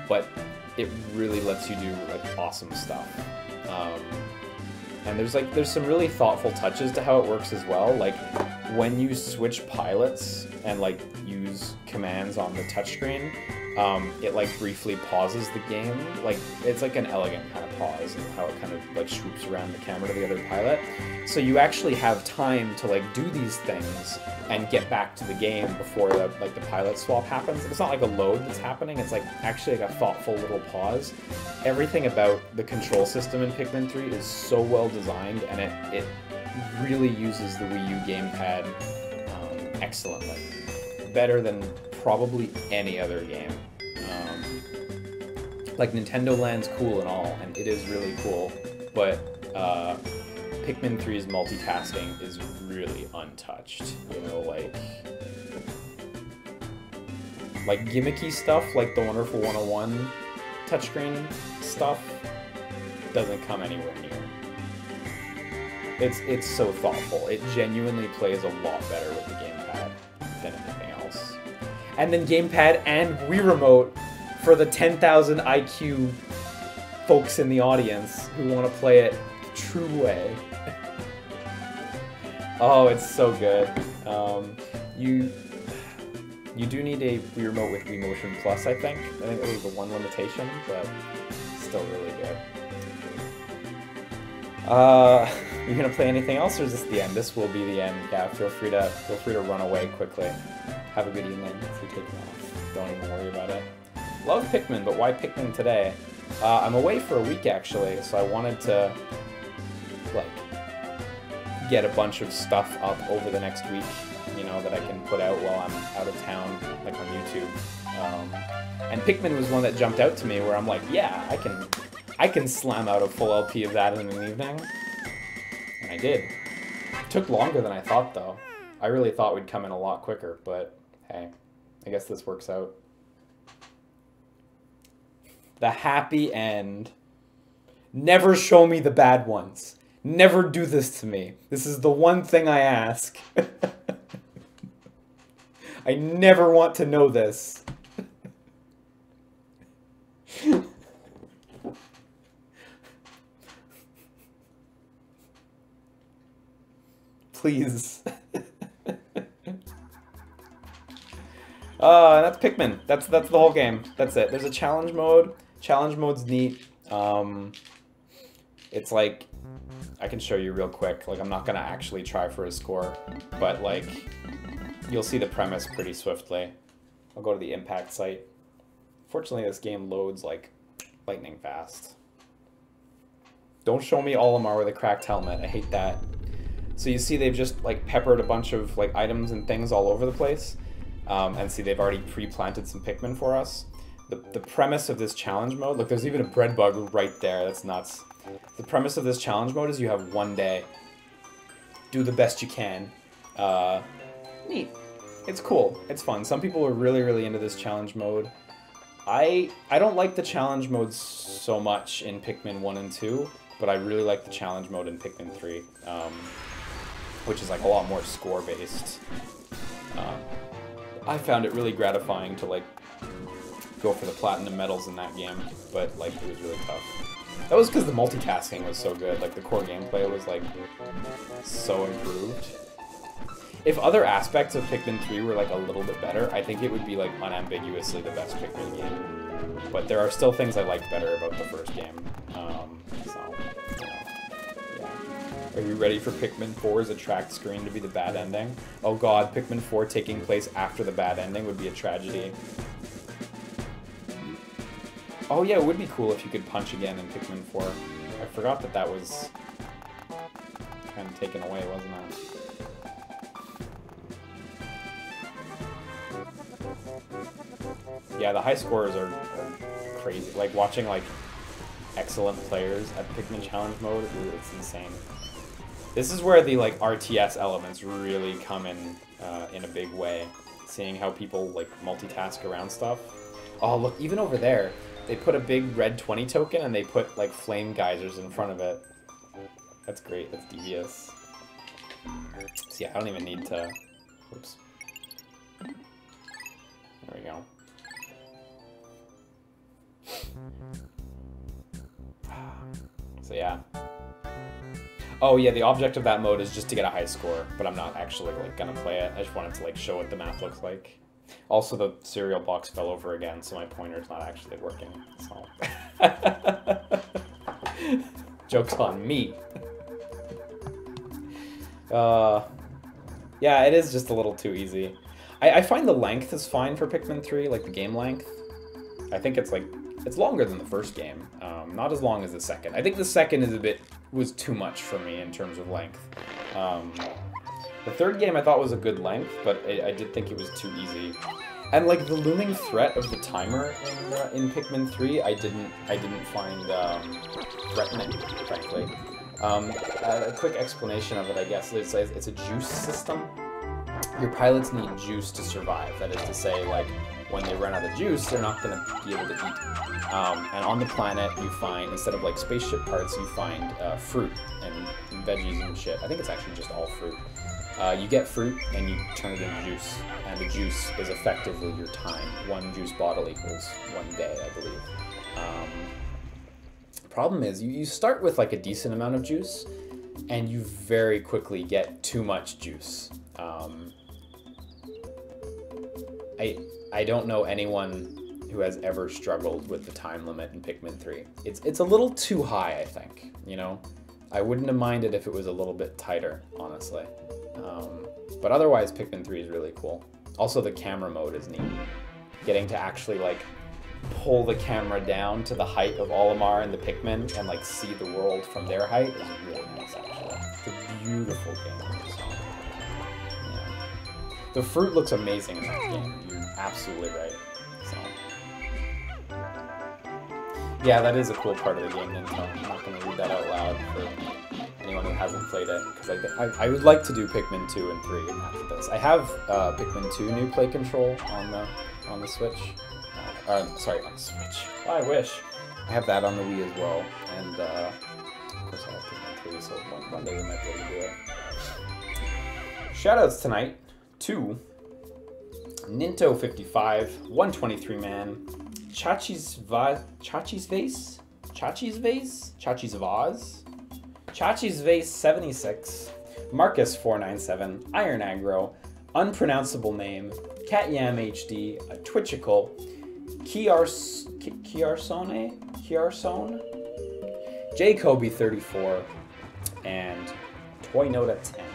but it really lets you do, like, awesome stuff. And there's some really thoughtful touches to how it works as well. Like, when you switch pilots and, like, use commands on the touchscreen, it, like, briefly pauses the game. Like, it's like an elegant kind of pause, and how it kind of, like, swoops around the camera to the other pilot. So you actually have time to, like, do these things and get back to the game before the pilot swap happens. It's not like a load that's happening, it's, like, actually like a thoughtful little pause. Everything about the control system in Pikmin 3 is so well designed, and it really uses the Wii U gamepad excellently. Better than probably any other game. Like, Nintendo Land's cool and all, and it is really cool, but Pikmin 3's multitasking is really untouched, you know, like gimmicky stuff, like the Wonderful 101 touchscreen stuff, doesn't come anywhere near. It's so thoughtful. It genuinely plays a lot better with the gamepad than anything else. And then gamepad and Wii Remote for the 10,000 IQ folks in the audience who want to play it the true way. Oh, it's so good. You do need a Wii Remote with Wii Motion Plus, I think. I think it was the one limitation, but still really good. You gonna play anything else, or is this the end? This will be the end. Yeah, feel free to run away quickly. Have a good evening if you're taking off. Don't even worry about it. Love Pikmin, but why Pikmin today? I'm away for a week, actually, so I wanted to, like, get a bunch of stuff up over the next week, you know, that I can put out while I'm out of town, like on YouTube. And Pikmin was one that jumped out to me where I'm like, yeah, I can slam out a full LP of that in an evening. And I did. It took longer than I thought, though. I really thought we'd come in a lot quicker, but hey, I guess this works out. The happy end. Never show me the bad ones. Never do this to me. This is the one thing I ask. I never want to know this. Please. That's Pikmin. That's the whole game. That's it. There's a challenge mode. Challenge mode's neat. It's like, I can show you real quick. Like, I'm not gonna actually try for a score, but like, you'll see the premise pretty swiftly. I'll go to the impact site. Fortunately, this game loads like lightning fast. Don't show me Olimar with a cracked helmet. I hate that. So you see they've just like peppered a bunch of like items and things all over the place. And see they've already pre-planted some Pikmin for us. The premise of this challenge mode, look, there's even a bread bug right there. That's nuts. The premise of this challenge mode is you have one day. Do the best you can. Neat. It's cool. It's fun. Some people are really, really into this challenge mode. I don't like the challenge modes so much in Pikmin 1 and 2, but I really like the challenge mode in Pikmin 3, which is like a lot more score-based. I found it really gratifying to like go for the platinum medals in that game, but like it was really tough. That was because the multitasking was so good. Like the core gameplay was like so improved. If other aspects of Pikmin 3 were like a little bit better, I think it would be like unambiguously the best Pikmin game. But there are still things I like better about the first game. So, you know, yeah. Are you ready for Pikmin 4's attract screen to be the bad ending? Oh god, Pikmin 4 taking place after the bad ending would be a tragedy. Oh yeah, it would be cool if you could punch again in Pikmin 4. I forgot that that was kind of taken away, wasn't it? Yeah, the high scores are crazy. Like, watching, like, excellent players at Pikmin Challenge mode, it's insane. This is where the, like, RTS elements really come in a big way. Seeing how people, like, multitask around stuff. Oh, look, even over there, they put a big red 20 token and they put, like, flame geysers in front of it. That's great. That's devious. So, yeah, I don't even need to... Oops. There we go. So yeah. Oh yeah, the object of that mode is just to get a high score, but I'm not actually like gonna play it. I just wanted to like show what the map looks like. Also, the cereal box fell over again, so my pointer's not actually working. So joke's on me. Yeah, it is just a little too easy. I find the length is fine for Pikmin 3, like the game length. I think it's like, it's longer than the first game. Not as long as the second. I think the second is was too much for me in terms of length. The third game I thought was a good length, but I did think it was too easy. And like the looming threat of the timer in Pikmin 3, I didn't find threatening, frankly. A quick explanation of it, I guess, is it's a juice system. Your pilots need juice to survive. That is to say, like, when they run out of juice, they're not going to be able to eat. And on the planet, you find, instead of, like, spaceship parts, you find fruit and veggies and shit. I think it's actually just all fruit. You get fruit, and you turn it into juice. And the juice is effectively your time. 1 juice bottle equals 1 day, I believe. The problem is, you start with, like, a decent amount of juice, and you very quickly get too much juice. I don't know anyone who has ever struggled with the time limit in Pikmin 3. It's a little too high, I think, you know? I wouldn't have minded if it was a little bit tighter, honestly. But otherwise, Pikmin 3 is really cool. Also, the camera mode is neat. Getting to actually, like, pull the camera down to the height of Olimar and the Pikmin and like see the world from their height is really nice actually. It's a beautiful game. So, yeah. The fruit looks amazing in that game. You're absolutely right. So yeah, that is a cool part of the game, Nintendo. I'm not going to read that out loud for anyone who hasn't played it, because I would like to do Pikmin 2 and 3 after this. I have Pikmin 2 new play control on the Switch. Sorry, on the Switch. Oh, I wish. I have that on the Wii as well, and of course I have Pikmin 3, so one day we might be able to do it. Shoutouts tonight to Ninto55, 123 man, Chachi's Vase, Chachi's Vase 76, Marcus 497, Iron Aggro, Unpronounceable Name, Catyam HD, Twitchical, Kiarsone, Jacoby 34, and Toynoda 10.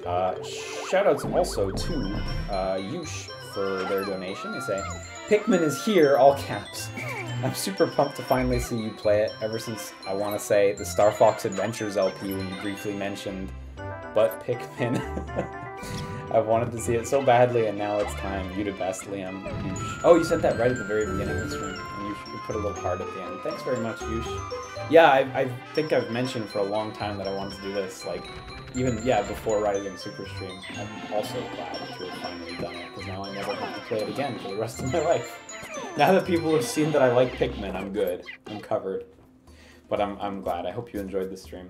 Shoutouts also to Yush for their donation. They say, Pikmin is here, all caps. I'm super pumped to finally see you play it, ever since, I want to say, the Star Fox Adventures LP when you briefly mentioned, but Pikmin. I've wanted to see it so badly, and now it's time. You the best, Liam. Yush. Oh, you sent that right at the very beginning of the stream, and you put a little heart at the end. Thanks very much, Yush. Yeah, I think I've mentioned for a long time that I wanted to do this, like, even, yeah, before Rising SUPERSTREAM. I'm also glad that you have finally done it, because now I never have to play it again for the rest of my life. Now that people have seen that I like Pikmin, I'm good. I'm covered. But I'm glad. I hope you enjoyed the stream.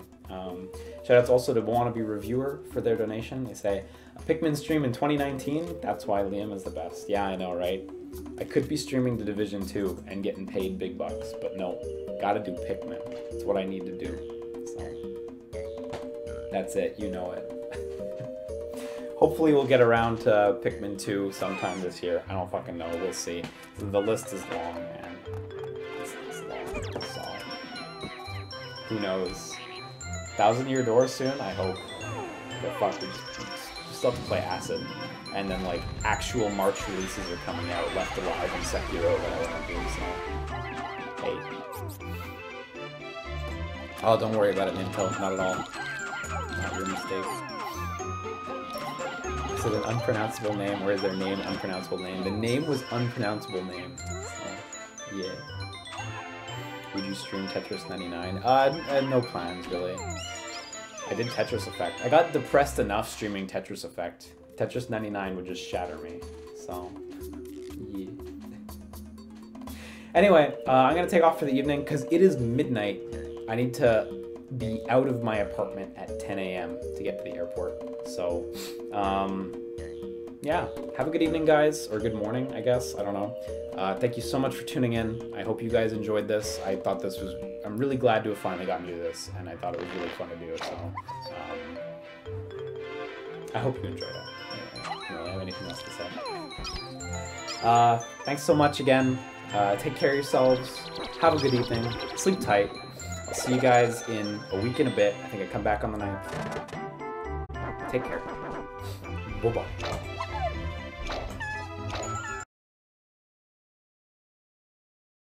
Shoutouts also to Wannabe Reviewer for their donation. They say, a Pikmin stream in 2019? That's why Liam is the best. Yeah, I know, right? I could be streaming to Division 2 and getting paid big bucks, but no. Gotta do Pikmin. It's what I need to do. So, that's it. You know it. Hopefully we'll get around to Pikmin 2 sometime this year. I don't fucking know. We'll see. The list is long, man. It's long. So, who knows? 1,000 Year Door soon? I hope. But fuck, we just have to play Acid. And then, like, actual March releases are coming out. Left Alive and Sekiro that I want to do, so... Hey. Oh, don't worry about it, Nintel. Not at all. Not your mistake. Is it an unpronounceable name, or is their name unpronounceable name? The name was unpronounceable name. So, yeah. Would you stream Tetris 99? No plans, really. I did Tetris Effect. I got depressed enough streaming Tetris Effect. Tetris 99 would just shatter me. So, yeah. Anyway, I'm gonna take off for the evening because it is midnight. I need to be out of my apartment at 10 a.m. to get to the airport. So, yeah, have a good evening, guys, or good morning, I guess. I don't know. Thank you so much for tuning in. I hope you guys enjoyed this. I thought this was... I'm really glad to have finally gotten to do this, and I thought it was really fun to do, so... I hope you enjoyed it. I don't really have anything else to say. Thanks so much again. Take care of yourselves. Have a good evening. Sleep tight. I'll see you guys in a week and a bit. I think I come back on the 9th. Take care. Bye-bye.